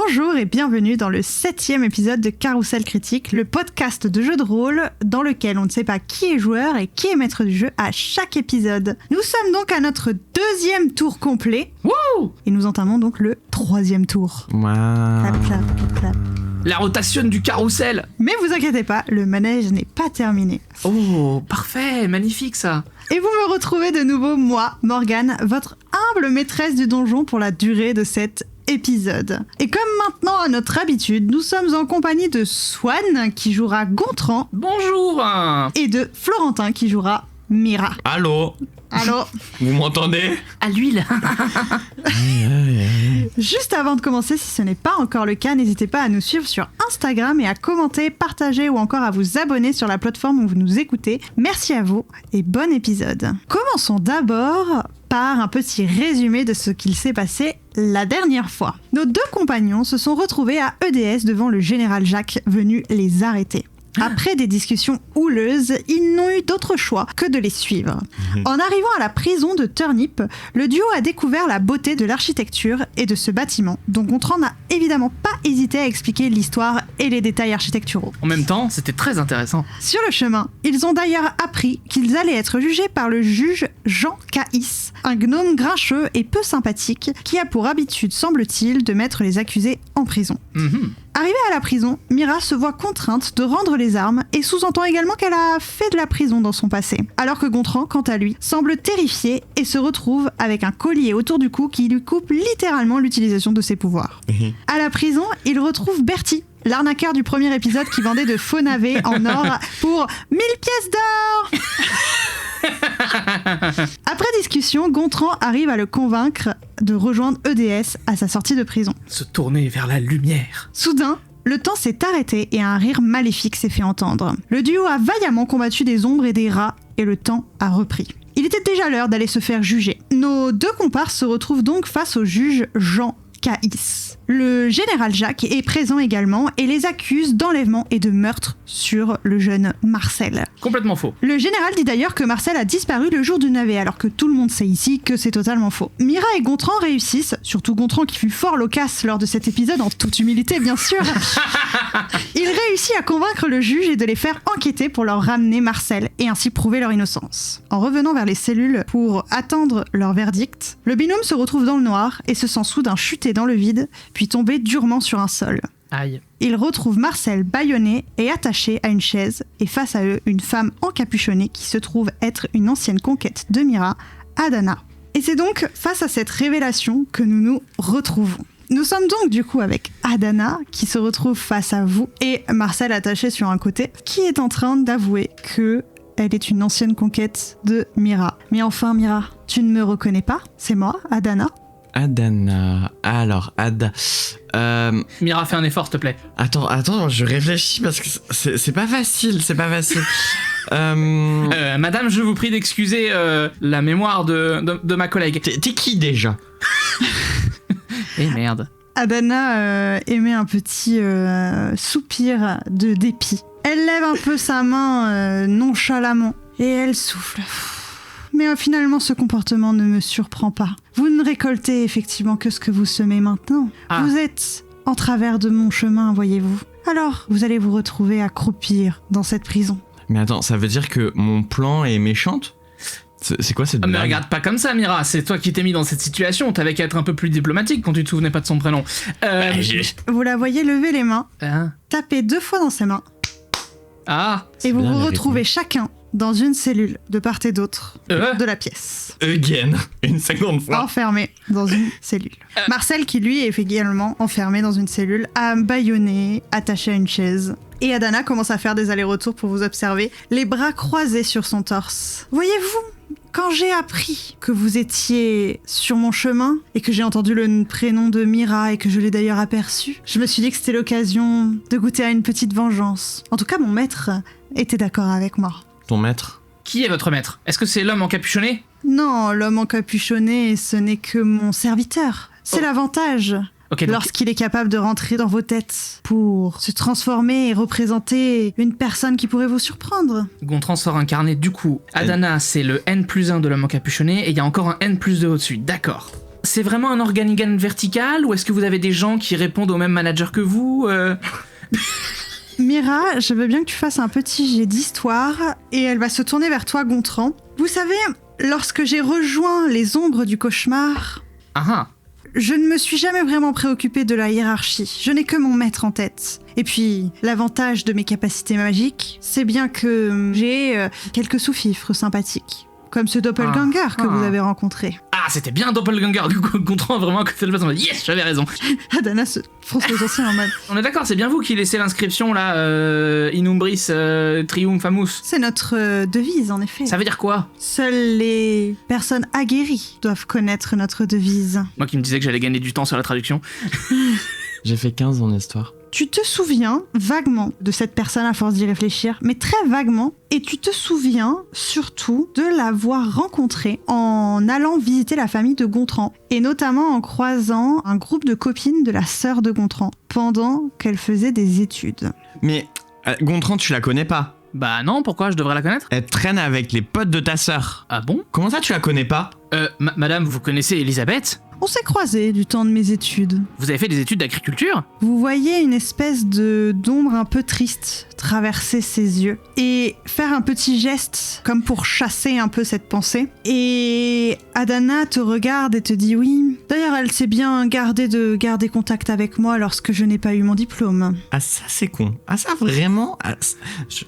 Bonjour et bienvenue dans le 7e épisode de Carrousel Critique, le podcast de jeux de rôle dans lequel on ne sait pas qui est joueur et qui est maître du jeu à chaque épisode. Nous sommes donc à notre 2e tour complet. Wouh! Et nous entamons donc le 3e tour. Wow. Clap, clap, clap, clap. La rotation du carrousel. Mais vous inquiétez pas, le manège n'est pas terminé. Oh, parfait, magnifique ça. Et vous me retrouvez de nouveau, moi, Morgane, votre humble maîtresse du donjon pour la durée de cet épisode. Et comme maintenant à notre habitude, nous sommes en compagnie de Swan qui jouera Gontran Bonjour. et de Florentin qui jouera Mira. Allô? Alors, Vous m'entendez? À l'huile. juste avant de commencer, si ce n'est pas encore le cas, n'hésitez pas à nous suivre sur Instagram et à commenter, partager ou encore à vous abonner sur la plateforme où vous nous écoutez. Merci à vous et bon épisode. Commençons d'abord par un petit résumé de ce qu'il s'est passé la dernière fois. Nos deux compagnons se sont retrouvés à EDS devant le général Jacques venu les arrêter. Après des discussions houleuses, ils n'ont eu d'autre choix que de les suivre. En arrivant à la prison de Turnip, le duo a découvert la beauté de l'architecture et de ce bâtiment, dont Gontran n'a évidemment pas hésité à expliquer l'histoire et les détails architecturaux. En même temps, c'était très intéressant. Sur le chemin, ils ont d'ailleurs appris qu'ils allaient être jugés par le juge Jean Caïs, un gnome grincheux et peu sympathique qui a pour habitude, semble-t-il, de mettre les accusés en prison. Arrivée à la prison, Mira se voit contrainte de rendre les armes et sous-entend également qu'elle a fait de la prison dans son passé. Alors que Gontran, quant à lui, semble terrifié et se retrouve avec un collier autour du cou qui lui coupe littéralement l'utilisation de ses pouvoirs. À la prison, il retrouve Bertie, l'arnaqueur du premier épisode qui vendait de faux navets en or pour 1000 pièces d'or. Après discussion, Gontran arrive à le convaincre de rejoindre EDS à sa sortie de prison. Se tourner vers la lumière. Soudain, le temps s'est arrêté et un rire maléfique s'est fait entendre. Le duo a vaillamment combattu des ombres et des rats et le temps a repris. Il était déjà l'heure d'aller se faire juger. Nos deux comparses se retrouvent donc face au juge Jean Caïs. Le général Jacques est présent également et les accuse d'enlèvement et de meurtre sur le jeune Marcel. Complètement faux. Le général dit d'ailleurs que Marcel a disparu le jour du navet, alors que tout le monde sait ici que c'est totalement faux. Mira et Gontran réussissent, surtout Gontran qui fut fort loquace lors de cet épisode, en toute humilité bien sûr. Il réussit à convaincre le juge et de les faire enquêter pour leur ramener Marcel et ainsi prouver leur innocence. En revenant vers les cellules pour attendre leur verdict, le binôme se retrouve dans le noir et se sent soudain chuter dans le vide, puis tomber durement sur un sol. Aïe. Ils retrouvent Marcel bâillonné et attaché à une chaise, et face à eux, une femme encapuchonnée qui se trouve être une ancienne conquête de Mira, Adana. Et c'est donc face à cette révélation que nous nous retrouvons. Nous sommes donc du coup avec Adana qui se retrouve face à vous et Marcel attaché sur un côté qui est en train d'avouer que elle est une ancienne conquête de Mira. Mais enfin Mira, tu ne me reconnais pas? C'est moi, Adana. Adana. Alors, Mira, fais un effort, s'il te plaît. Attends, je réfléchis parce que c'est pas facile, Madame, je vous prie d'excuser la mémoire de ma collègue. T'es qui déjà? Eh merde. Adana émet un petit soupir de dépit. Elle lève un peu sa main nonchalamment et elle souffle. Mais finalement, ce comportement ne me surprend pas. Vous ne récoltez effectivement que ce que vous semez maintenant. Ah. Vous êtes en travers de mon chemin, voyez-vous. Alors, vous allez vous retrouver à croupir dans cette prison. Mais attends, ça veut dire que mon plan est méchante? C'est quoi cette Ah, mais blague? regarde pas comme ça, Mira. C'est toi qui t'es mis dans cette situation. T'avais qu'à être un peu plus diplomatique quand tu te souvenais pas de son prénom. Vous la voyez lever les mains, Hein? taper 2 fois dans ses mains, Ah. et vous bien vous le retrouvez rythme. chacun dans une cellule de part et d'autre de la pièce. Again. Une seconde fois. Enfermé dans une cellule. Marcel qui lui est également enfermé dans une cellule, bâillonné, attaché à une chaise. Et Adana commence à faire des allers-retours pour vous observer, les bras croisés sur son torse. Voyez-vous, quand j'ai appris que vous étiez sur mon chemin et que j'ai entendu le prénom de Mira et que je l'ai d'ailleurs aperçu, je me suis dit que c'était l'occasion de goûter à une petite vengeance. En tout cas, mon maître était d'accord avec moi. Ton maître? Qui est votre maître? Est-ce que c'est l'homme encapuchonné? Non, l'homme encapuchonné, ce n'est que mon serviteur. C'est l'avantage. Ok, donc... Lorsqu'il est capable de rentrer dans vos têtes pour se transformer et représenter une personne qui pourrait vous surprendre. Gontran sort incarné du coup. Adana, c'est le N+1 de l'homme encapuchonné et il y a encore un N+2 au-dessus. D'accord. c'est vraiment un organigramme vertical ou est-ce que vous avez des gens qui répondent au même manager que vous Mira, je veux bien que tu fasses un petit jet d'histoire et elle va se tourner vers toi, Gontran. Vous savez, lorsque j'ai rejoint les ombres du cauchemar, je ne me suis jamais vraiment préoccupée de la hiérarchie. Je n'ai que mon maître en tête. Et puis, l'avantage de mes capacités magiques, c'est bien que j'ai quelques sous-fifres sympathiques. Comme ce doppelganger que vous avez rencontré. Ah, c'était bien un doppelganger du coup, Gontran vraiment à côté de la place. Yes, j'avais raison. Adana se fronce les sourcils en mode. On est d'accord, c'est bien vous qui laissez l'inscription là, Inumbris Triumphamus. C'est notre devise en effet. Ça veut dire quoi? Seules les personnes aguerries doivent connaître notre devise. Moi qui me disais que j'allais gagner du temps sur la traduction. J'ai fait 15 en histoire. Tu te souviens vaguement de cette personne à force d'y réfléchir, mais très vaguement, et tu te souviens surtout de l'avoir rencontrée en allant visiter la famille de Gontran, et notamment en croisant un groupe de copines de la sœur de Gontran, pendant qu'elle faisait des études. Mais Gontran, tu la connais pas? Bah non, pourquoi je devrais la connaître? Elle traîne avec les potes de ta sœur. Ah bon? Comment ça, tu la connais pas? Madame, vous connaissez Elisabeth? On s'est croisés du temps de mes études. Vous avez fait des études d'agriculture? Vous voyez une espèce d'ombre un peu triste traverser ses yeux et faire un petit geste comme pour chasser un peu cette pensée. Et Adana te regarde et te dit oui. D'ailleurs, elle s'est bien gardée de garder contact avec moi lorsque je n'ai pas eu mon diplôme. Ah ça c'est con. Ah ça vraiment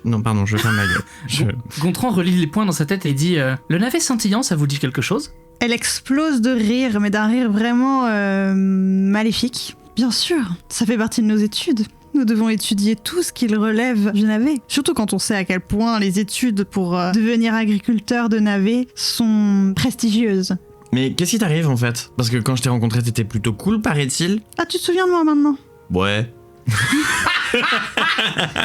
Non pardon, je ferme ma gueule. Gontran relie les points dans sa tête et dit le navet scintillant, ça vous dit quelque chose? Elle explose de rire, mais d'un rire vraiment maléfique. Bien sûr, ça fait partie de nos études. Nous devons étudier tout ce qu'il relève du navet. Surtout quand on sait à quel point les études pour devenir agriculteur de navet sont prestigieuses. Mais qu'est-ce qui t'arrive en fait? Parce que quand je t'ai rencontré, t'étais plutôt cool, paraît-il. Ah, tu te souviens de moi maintenant? Ouais.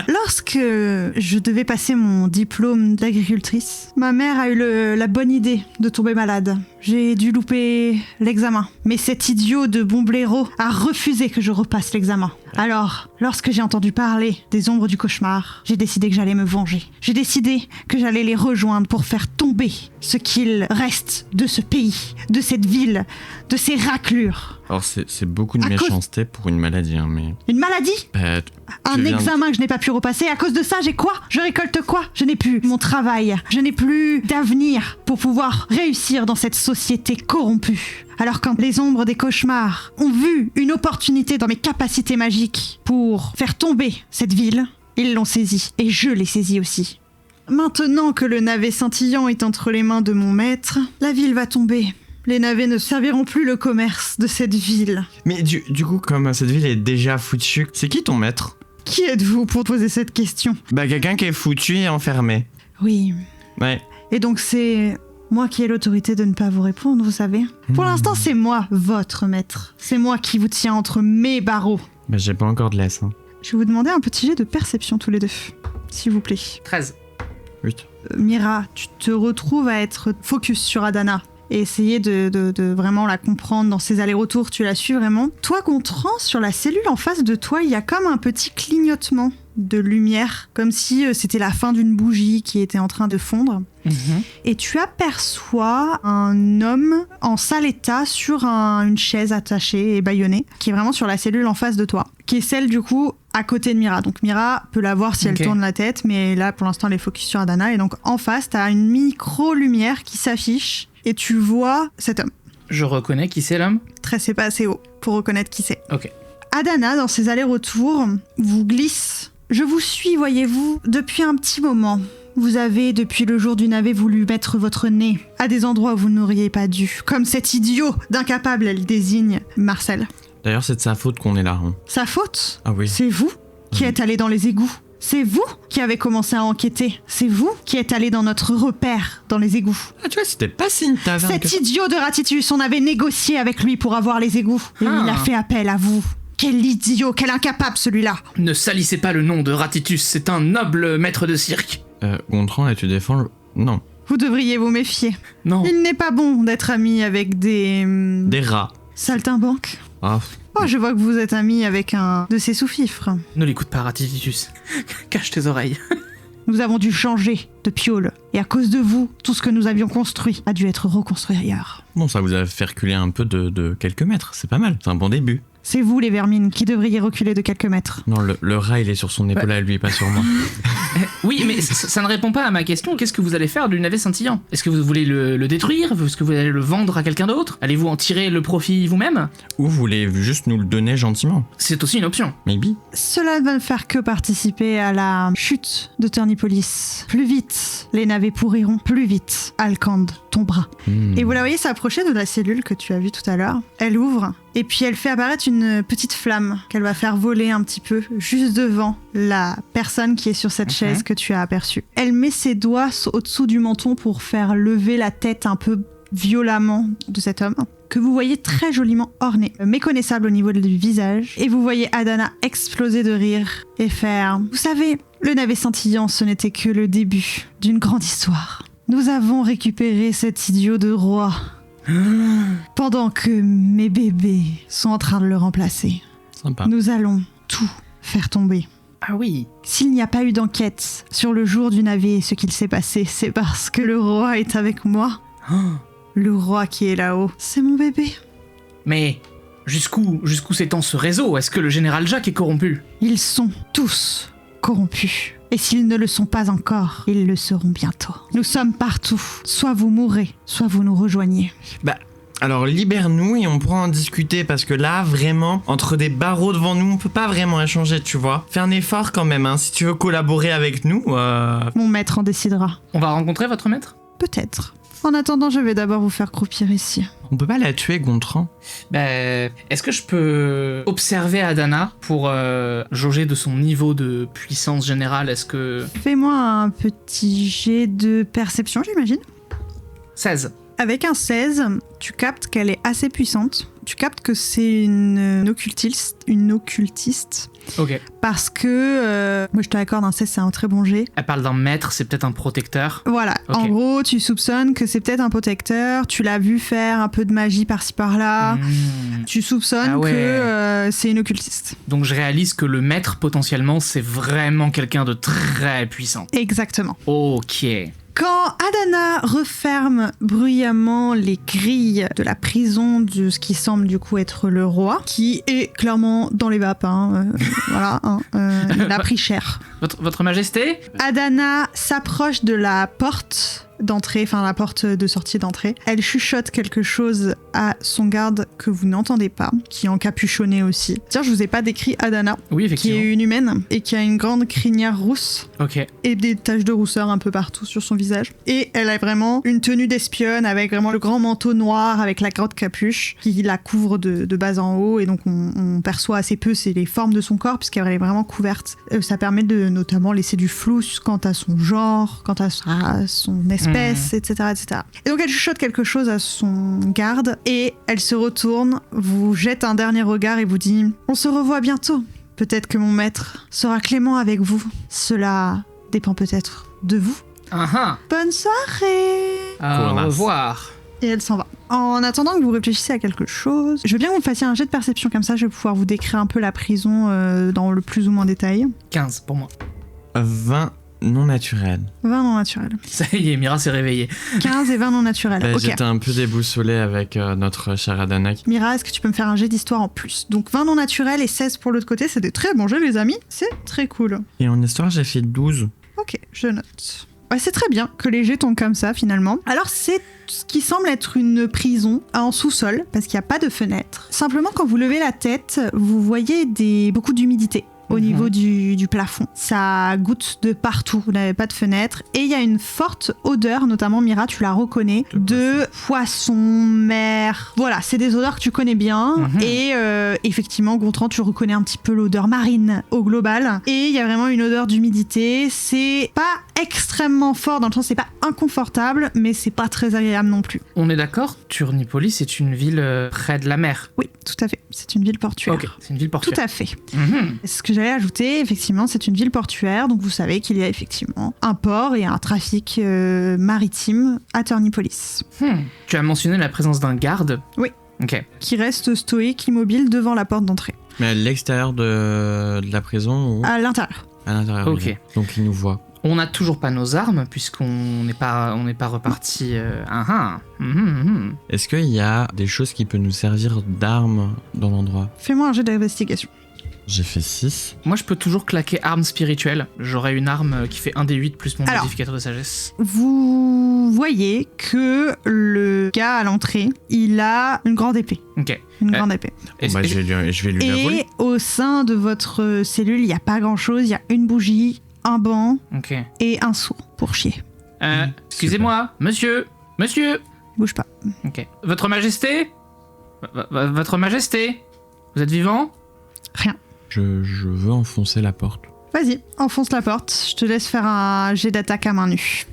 Lorsque je devais passer mon diplôme d'agricultrice, ma mère a eu la bonne idée de tomber malade. J'ai dû louper l'examen. Mais cet idiot de bon blaireau a refusé que je repasse l'examen. Alors, lorsque j'ai entendu parler des ombres du cauchemar, j'ai décidé que j'allais me venger. J'ai décidé que j'allais les rejoindre pour faire tomber ce qu'il reste de ce pays, de cette ville, de ces raclures. Alors c'est beaucoup de méchanceté pour une maladie, hein, mais... Une maladie? Un examen que je n'ai pas pu repasser. À cause de ça, j'ai quoi? Je récolte quoi? Je n'ai plus mon travail. Je n'ai plus d'avenir pour pouvoir réussir dans cette société corrompue. Alors quand les ombres des cauchemars ont vu une opportunité dans mes capacités magiques pour faire tomber cette ville, ils l'ont saisie. Et je l'ai saisie aussi. Maintenant que le navet scintillant est entre les mains de mon maître, la ville va tomber. Les navets ne serviront plus le commerce de cette ville. Mais du coup, comme cette ville est déjà foutue, c'est qui ton maître? Qui êtes-vous pour poser cette question? Bah quelqu'un qui est foutu et enfermé. Oui. Ouais. Et donc c'est moi qui ai l'autorité de ne pas vous répondre, vous savez. Pour l'instant, c'est moi, votre maître. C'est moi qui vous tiens entre mes barreaux. Bah j'ai pas encore de laisse. Hein. Je vais vous demander un petit jet de perception tous les deux, s'il vous plaît. 13. 8. Mira, tu te retrouves à être focus sur Adana. Et essayer de vraiment la comprendre dans ses allers-retours, tu la suis vraiment. Toi, Gontran, sur la cellule en face de toi, il y a comme un petit clignotement de lumière, comme si c'était la fin d'une bougie qui était en train de fondre. Et tu aperçois un homme en sale état sur une chaise attachée et bâillonnée, qui est vraiment sur la cellule en face de toi, qui est celle du coup à côté de Mira. Donc Mira peut la voir si elle tourne la tête, mais là pour l'instant elle est focus sur Adana. Et donc en face, t'as une micro-lumière qui s'affiche et tu vois cet homme. Je reconnais qui c'est l'homme? C'est pas assez haut pour reconnaître qui c'est. Ok. Adana, dans ses allers-retours, vous glisse. Je vous suis, voyez-vous, depuis un petit moment. Vous avez, depuis le jour du navet, voulu mettre votre nez à des endroits où vous n'auriez pas dû. Comme cet idiot d'incapable, elle désigne Marcel. D'ailleurs, c'est de sa faute qu'on est là. Hein. Sa faute? Ah oui. C'est vous qui êtes allé dans les égouts. C'est vous qui avez commencé à enquêter. C'est vous qui êtes allé dans notre repère, dans les égouts. Ah tu vois, c'était pas si une taverne. Cet idiot de Ratitus, on avait négocié avec lui pour avoir les égouts. Et il a fait appel à vous. Quel idiot, quel incapable celui-là. Ne salissez pas le nom de Ratitus, c'est un noble maître de cirque. Gontran, et tu défends le... Non. Vous devriez vous méfier. Non. Il n'est pas bon d'être ami avec des... Des rats. Saltimbanques. Ah. Oh, je vois que vous êtes ami avec un de ces sous-fifres. Ne l'écoute pas, Ratitus. Cache tes oreilles. Nous avons dû changer de piole. Et à cause de vous, tout ce que nous avions construit a dû être reconstruit ailleurs. Bon, ça vous a fait reculer un peu de quelques mètres, c'est pas mal, c'est un bon début. C'est vous, les vermines, qui devriez reculer de quelques mètres. Non, le rat, il est sur son épaule à lui, pas sur moi. Oui, mais ça ne répond pas à ma question. Qu'est-ce que vous allez faire du navet scintillant? Est-ce que vous voulez le détruire? Est-ce que vous allez le vendre à quelqu'un d'autre? Allez-vous en tirer le profit vous-même? Ou vous voulez juste nous le donner gentiment? C'est aussi une option. Maybe. Cela ne va faire que participer à la chute de Turnipolis. Plus vite, les navets pourriront. Plus vite, Alkand tombera. Et vous la voyez s'approcher de la cellule que tu as vue tout à l'heure. Elle ouvre. Et puis elle fait apparaître une petite flamme qu'elle va faire voler un petit peu juste devant la personne qui est sur cette chaise que tu as aperçue. Elle met ses doigts au-dessous du menton pour faire lever la tête un peu violemment de cet homme, que vous voyez très joliment orné, méconnaissable au niveau du visage. Et vous voyez Adana exploser de rire et faire « Vous savez, le navet scintillant, ce n'était que le début d'une grande histoire. Nous avons récupéré cet idiot de roi. » Pendant que mes bébés sont en train de le remplacer, Sympa. nous allons tout faire tomber. Ah oui. S'il n'y a pas eu d'enquête sur le jour du navet et ce qu'il s'est passé, c'est parce que le roi est avec moi. Le roi qui est là-haut, c'est mon bébé. Mais jusqu'où s'étend ce réseau? Est-ce que le général Jacques est corrompu? Ils sont tous corrompus. Et s'ils ne le sont pas encore, ils le seront bientôt. Nous sommes partout. Soit vous mourrez, soit vous nous rejoignez. Bah, alors libère-nous et on pourra en discuter parce que là, vraiment, entre des barreaux devant nous, on peut pas vraiment échanger, tu vois. Fais un effort quand même, hein, si tu veux collaborer avec nous. Mon maître en décidera. On va rencontrer votre maître? Peut-être. En attendant, je vais d'abord vous faire croupir ici. On peut pas la tuer, Gontran? Est-ce que je peux observer Adana pour jauger de son niveau de puissance générale? Est-ce que... Fais-moi un petit jet de perception, j'imagine. 16. Avec un 16, tu captes qu'elle est assez puissante. Tu captes que c'est une occultiste. Ok. Parce que, moi je te l'accorde, un 16 c'est un très bon jet. Elle parle d'un maître, c'est peut-être un protecteur. Voilà, Ok. En gros tu soupçonnes que c'est peut-être un protecteur, tu l'as vu faire un peu de magie par-ci par-là, tu soupçonnes Ah ouais. que c'est une occultiste. Donc je réalise que le maître, potentiellement, c'est vraiment quelqu'un de très puissant. Exactement. Ok. Quand Adana referme bruyamment les grilles de la prison de ce qui semble du coup être le roi, qui est clairement dans les vapes, voilà, il a pris cher. Votre majesté? Adana s'approche de la porte d'entrée, enfin la porte de sortie d'entrée. Elle chuchote quelque chose à son garde que vous n'entendez pas, qui est encapuchonné aussi. Tiens, je vous ai pas décrit Adana, Oui, qui effectivement. est une humaine et qui a une grande crinière rousse Ok. et des taches de rousseur un peu partout sur son visage. Et elle a vraiment une tenue d'espionne avec vraiment le grand manteau noir avec la grande capuche qui la couvre de bas en haut, et donc on perçoit assez peu les formes de son corps puisqu'elle est vraiment couverte. Ça permet de notamment laisser du flou quant à son genre, quant à son espèce, etc., etc. Et donc elle chuchote quelque chose à son garde et elle se retourne, vous jette un dernier regard et vous dit « On se revoit bientôt. Peut-être que mon maître sera clément avec vous. Cela dépend peut-être de vous. » Bonne soirée! Au Cournasse. revoir. Et elle s'en va. En attendant que vous réfléchissez à quelque chose, je veux bien que vous me fassiez un jet de perception, comme ça je vais pouvoir vous décrire un peu la prison dans le plus ou moins détail. 15 pour moi. 20 non naturels. 20 non naturels. Ça y est, Mira s'est réveillée. 15 et 20 non naturels. Ok. J'étais un peu déboussolé avec notre chère Adana. Mira, est-ce que tu peux me faire un jet d'histoire en plus? Donc 20 non naturels et 16 pour l'autre côté, c'est des très bons jets les amis. C'est très cool. Et en histoire, j'ai fait 12. Ok, je note. Ouais, c'est très bien que les jets tombent comme ça finalement. Alors c'est ce qui semble être une prison en sous-sol parce qu'il n'y a pas de fenêtre. Simplement quand vous levez la tête, vous voyez beaucoup d'humidité au niveau du plafond. Ça goutte de partout, vous n'avez pas de fenêtre. Et il y a une forte odeur, notamment Mira, tu la reconnais, de poisson, mer. Voilà, c'est des odeurs que tu connais bien. Et effectivement, Gontran, tu reconnais un petit peu l'odeur marine au global. Et il y a vraiment une odeur d'humidité. C'est pas extrêmement fort, dans le sens c'est pas inconfortable, mais c'est pas très agréable non plus. On est d'accord, Turnipolis est une ville près de la mer. Oui, tout à fait. C'est une ville portuaire. Ok, c'est une ville portuaire. Tout à fait. Ce que j'allais ajouter, effectivement, c'est une ville portuaire, donc vous savez qu'il y a effectivement un port et un trafic maritime à Turnipolis. Tu as mentionné la présence d'un garde. Oui. Ok. Qui reste stoïque, immobile devant la porte d'entrée. Mais à l'extérieur de la prison ou À l'intérieur. à l'intérieur? Ok. oui. Donc il nous voit. On n'a toujours pas nos armes, puisqu'on n'est pas reparti... Est-ce qu'il y a des choses qui peuvent nous servir d'armes dans l'endroit? Fais-moi un jet d'investigation. J'ai fait 6. Moi, je peux toujours claquer arme spirituelle. J'aurai une arme qui fait 1d8 plus mon modificateur de sagesse. Vous voyez que le gars à l'entrée, il a une grande épée. Ok. Une grande épée. Je vais lui la voler. Et au sein de votre cellule, il n'y a pas grand-chose. Il y a une bougie, un banc Ok. et un seau pour chier. Excusez-moi, monsieur. Bouge pas. Ok. Votre majesté Votre majesté Vous êtes vivant? Rien. Je veux enfoncer la porte. Vas-y, enfonce la porte. Je te laisse faire un jet d'attaque à main nue.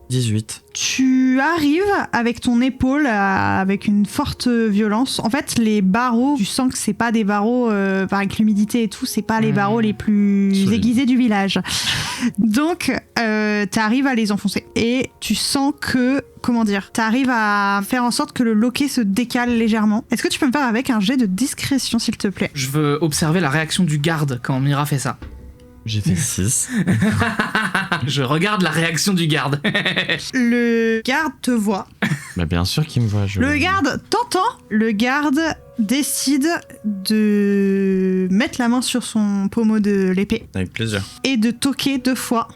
18. Tu arrives avec ton épaule avec une forte violence. En fait, les barreaux, tu sens que c'est pas des barreaux avec l'humidité et tout, c'est pas les barreaux les plus aiguisés du village. Donc, t'arrives à les enfoncer. Et tu sens que, t'arrives à faire en sorte que le loquet se décale légèrement. Est-ce que tu peux me faire avec un jet de discrétion, s'il te plaît? Je veux observer la réaction du garde quand Mira fait ça. J'ai fait 6. Je regarde la réaction du garde. Le garde te voit. Bah bien sûr qu'il me voit. Le garde t'entend. Le garde décide de mettre la main sur son pommeau de l'épée Avec plaisir. et de toquer 2 fois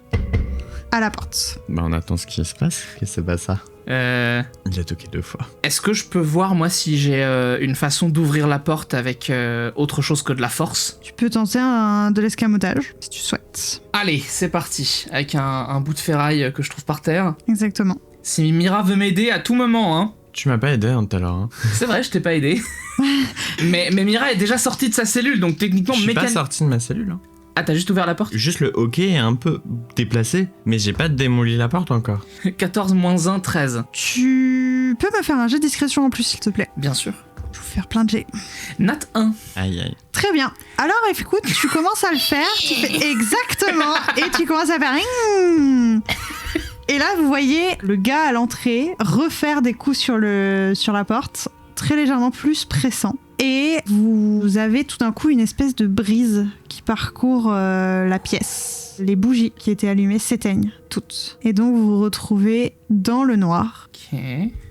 à la porte. Bah on attend ce qui se passe. Qu'est-ce que c'est pas ça? Il a toqué 2 fois. Est-ce que je peux voir, moi, si j'ai une façon d'ouvrir la porte avec autre chose que de la force? Tu peux tenter de l'escamotage, si tu souhaites. Allez, c'est parti. Avec un bout de ferraille que je trouve par terre. Exactement. Si Mira veut m'aider à tout moment, hein. Tu m'as pas aidé tout à l'heure. Hein. C'est vrai, je t'ai pas aidé. mais Mira est déjà sortie de sa cellule, donc techniquement... Je suis pas sorti de ma cellule. Hein. Ah, t'as juste ouvert la porte? Juste le hockey est un peu déplacé, mais j'ai pas démoli la porte encore. 14 moins 1, 13. Tu peux me faire un jet de discrétion en plus, s'il te plaît? Bien sûr. Je vais vous faire plein de jets. Nat 1. Aïe aïe. Très bien. Alors, écoute, tu commences à le faire, tu fais exactement, et tu commences à faire... Et là, vous voyez le gars à l'entrée refaire des coups sur la porte, très légèrement plus pressant. Et vous avez tout d'un coup une espèce de brise qui parcourt la pièce. Les bougies qui étaient allumées s'éteignent toutes. Et donc vous vous retrouvez dans le noir. Ok.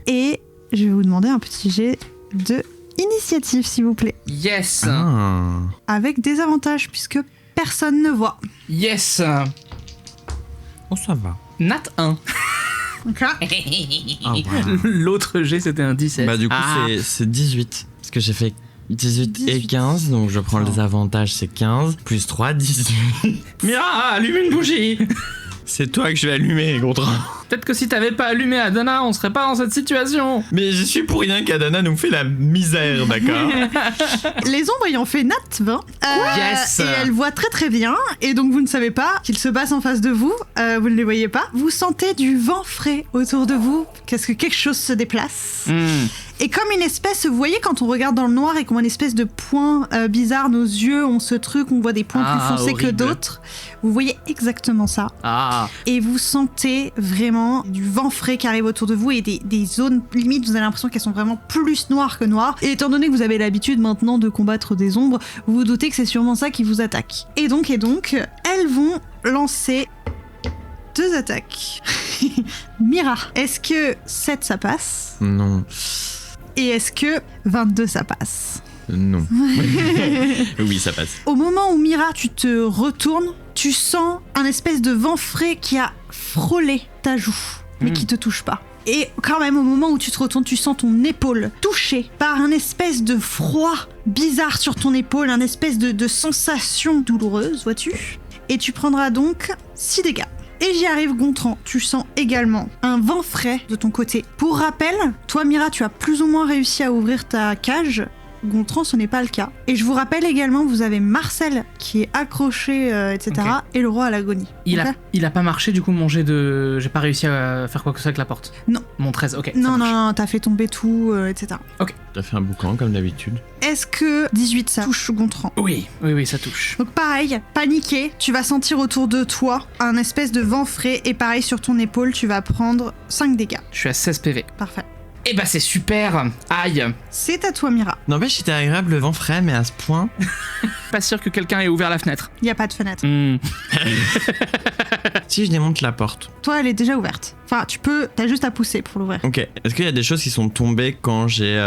Et je vais vous demander un petit jet de initiative, s'il vous plaît. Yes. Avec des avantages, puisque personne ne voit. Yes. Oh ça va. Nat 1. Ok. Ah, wow. L'autre G, c'était un 17. Bah du coup c'est 18. Parce que j'ai fait 18 et 15, donc je prends les avantages, c'est 15. Plus 3, 18. Mira, allume une bougie. C'est toi que je vais allumer, Gontran. Peut-être que si t'avais pas allumé Adana, on serait pas dans cette situation. Mais je suis pour rien qu'Adana nous fait la misère, d'accord? Les ombres ayant fait Nat 20, Yes. et elles voient très très bien, et donc vous ne savez pas qu'il se passe en face de vous, vous ne les voyez pas. Vous sentez du vent frais autour de vous, qu'est-ce que quelque chose se déplace. Et comme une espèce, vous voyez quand on regarde dans le noir et qu'on voit une espèce de point bizarre, nos yeux ont ce truc, on voit des points plus foncés que d'autres. Vous voyez exactement ça. Et vous sentez vraiment du vent frais qui arrive autour de vous et des zones limite, vous avez l'impression qu'elles sont vraiment plus noires que noires. Et étant donné que vous avez l'habitude maintenant de combattre des ombres, vous vous doutez que c'est sûrement ça qui vous attaque. Et donc, elles vont lancer 2 attaques. Mira, est-ce que 7 ça passe? Non. Et est-ce que 22 ça passe? Non. Oui, ça passe. Au moment où Mira, tu te retournes, tu sens un espèce de vent frais qui a frôlé ta joue, mais qui te touche pas. Et quand même, au moment où tu te retournes, tu sens ton épaule touchée par un espèce de froid bizarre sur ton épaule, un espèce de sensation douloureuse, vois-tu? Et tu prendras donc 6 dégâts. Et j'y arrive, Gontran, tu sens également un vent frais de ton côté. Pour rappel, toi Mira, tu as plus ou moins réussi à ouvrir ta cage. Gontran, ce n'est pas le cas. Et je vous rappelle également, vous avez Marcel qui est accroché, etc. Okay. Et le roi à l'agonie. Il Okay. a pas marché du coup mon jet de... J'ai pas réussi à faire quoi que ce soit avec la porte. Non. Mon 13, ok. Non, t'as fait tomber tout, etc. Ok. T'as fait un boucan comme d'habitude. Est-ce que 18 ça touche Gontran? Oui, ça touche. Donc pareil, paniqué, tu vas sentir autour de toi un espèce de vent frais et pareil sur ton épaule, tu vas prendre 5 dégâts. Je suis à 16 PV. Parfait. Eh bah c'est super. Aïe. C'est à toi Mira. N'empêche, c'était agréable le vent frais, mais à ce point... Pas sûr que quelqu'un ait ouvert la fenêtre. Il y a pas de fenêtre. Si je démonte la porte. Toi, elle est déjà ouverte. Enfin, t'as juste à pousser pour l'ouvrir. Ok. Est-ce qu'il y a des choses qui sont tombées quand j'ai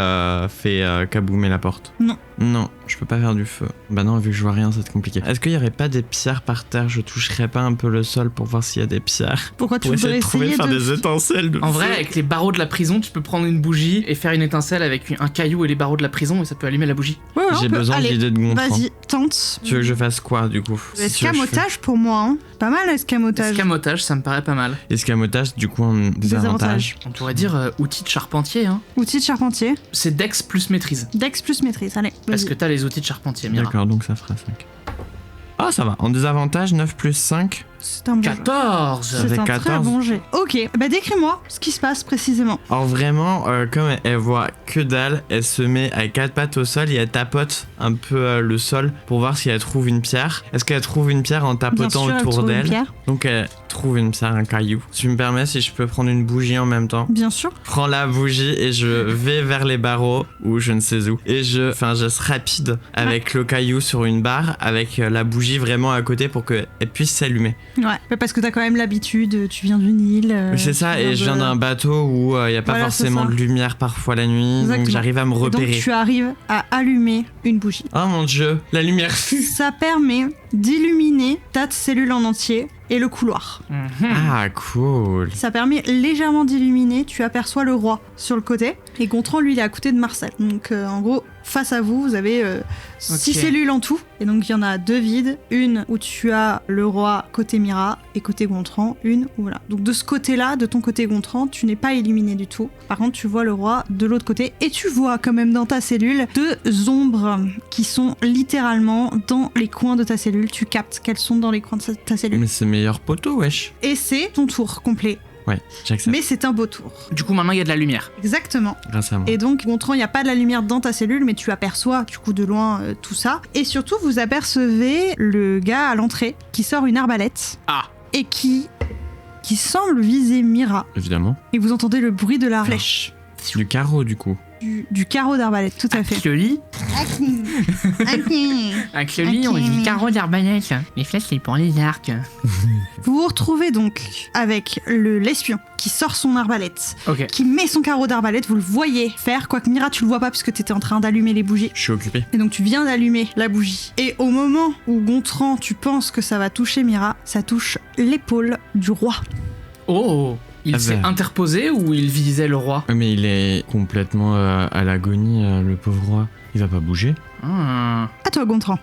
fait kaboumer la porte? Non. Non, je peux pas faire du feu. Bah non, vu que je vois rien, c'est compliqué. Est-ce qu'il y aurait pas des pierres par terre? Je toucherais pas un peu le sol pour voir s'il y a des pierres? Pourquoi tu Pour voudrais essayer de trouver, faire de... des étincelles de En feu. vrai, avec les barreaux de la prison, tu peux prendre une bougie et faire une étincelle avec un caillou et les barreaux de la prison et ça peut allumer la bougie. Ouais, J'ai on peut- besoin Allez, d'idées de Gontran. Vas-y, tente. Tu veux que je fasse quoi du coup? Si tu veux, je fais- Escamotage pour moi, hein. Pas mal l'escamotage. Escamotage, ça me paraît pas mal. Escamotage, du coup, en désavantage. On pourrait dire outil de charpentier, hein. Outil de charpentier. C'est Dex plus maîtrise. Dex plus maîtrise, allez. Parce vas-y. que t'as les outils de charpentier, Mira. D'accord, donc ça fera 5. Ah, ça va. En désavantage, 9 plus 5. C'est un bon jeu. 14. Ça C'est fait un très 14. bon jet. Ok, bah décris-moi ce qui se passe précisément. Alors vraiment, comme elle voit que dalle, elle se met à 4 pattes au sol et elle tapote un peu le sol pour voir si elle trouve une pierre. Est-ce qu'elle trouve une pierre en Bien tapotant sûr, elle autour trouve une d'elle? pierre. Donc elle trouve une pierre, un caillou. Tu me permets si je peux prendre une bougie en même temps? Bien sûr. Prends la bougie et je vais vers les barreaux ou je ne sais où. Et je fais un geste rapide avec le caillou sur une barre, avec la bougie vraiment à côté pour qu'elle puisse s'allumer. Ouais, bah parce que t'as quand même l'habitude, tu viens d'une île. Oui, c'est ça, et je viens d'un bateau où il n'y a pas Voilà, c'est forcément ça. de lumière parfois la nuit, donc Exactement. j'arrive à me Et donc repérer. tu arrives à allumer une bougie. Oh mon dieu, la lumière fut. Ça permet d'illuminer ta cellule en entier et le couloir. Mhm. Ah, cool. Ça permet légèrement d'illuminer, tu aperçois le roi sur le côté, et Gontran, lui, il est à côté de Marcel. Donc en gros, face à vous, vous avez 6 Ok. cellules en tout, et donc il y en a 2 vides, une où tu as le roi côté Mira, et côté Gontran, une où voilà. Donc de ce côté-là, de ton côté Gontran, tu n'es pas illuminé du tout. Par contre, tu vois le roi de l'autre côté, et tu vois quand même dans ta cellule 2 ombres qui sont littéralement dans les coins de ta cellule. Tu captes qu'elles sont dans les coins de ta cellule. Mais c'est meilleur poteau, wesh. Et c'est ton tour complet. Ouais, j'accepte. Mais c'est un beau tour. Du coup, maintenant, il y a de la lumière. Exactement. Grâce à moi. Et donc, Gontran, il n'y a pas de la lumière dans ta cellule, mais tu aperçois du coup de loin tout ça. Et surtout, vous apercevez le gars à l'entrée qui sort une arbalète Ah. et qui semble viser Mira. Évidemment. Et vous entendez le bruit de la flèche. Du carreau, du coup. Du carreau d'arbalète, tout à fait. Cleoli. Un Cleoli, on dit carreau d'arbalète. Les flèches, c'est pour les arcs. Vous vous retrouvez donc avec l'espion qui sort son arbalète, Ok. qui met son carreau d'arbalète, vous le voyez faire, quoique Mira tu le vois pas puisque t'étais en train d'allumer les bougies. Je suis occupé. Et donc tu viens d'allumer la bougie. Et au moment où Gontran, tu penses que ça va toucher Mira, ça touche l'épaule du roi. Oh. Il Ah s'est ben. interposé ou il visait le roi? Mais il est complètement à l'agonie, le pauvre roi. Il va pas bouger. Ah. À toi, Gontran.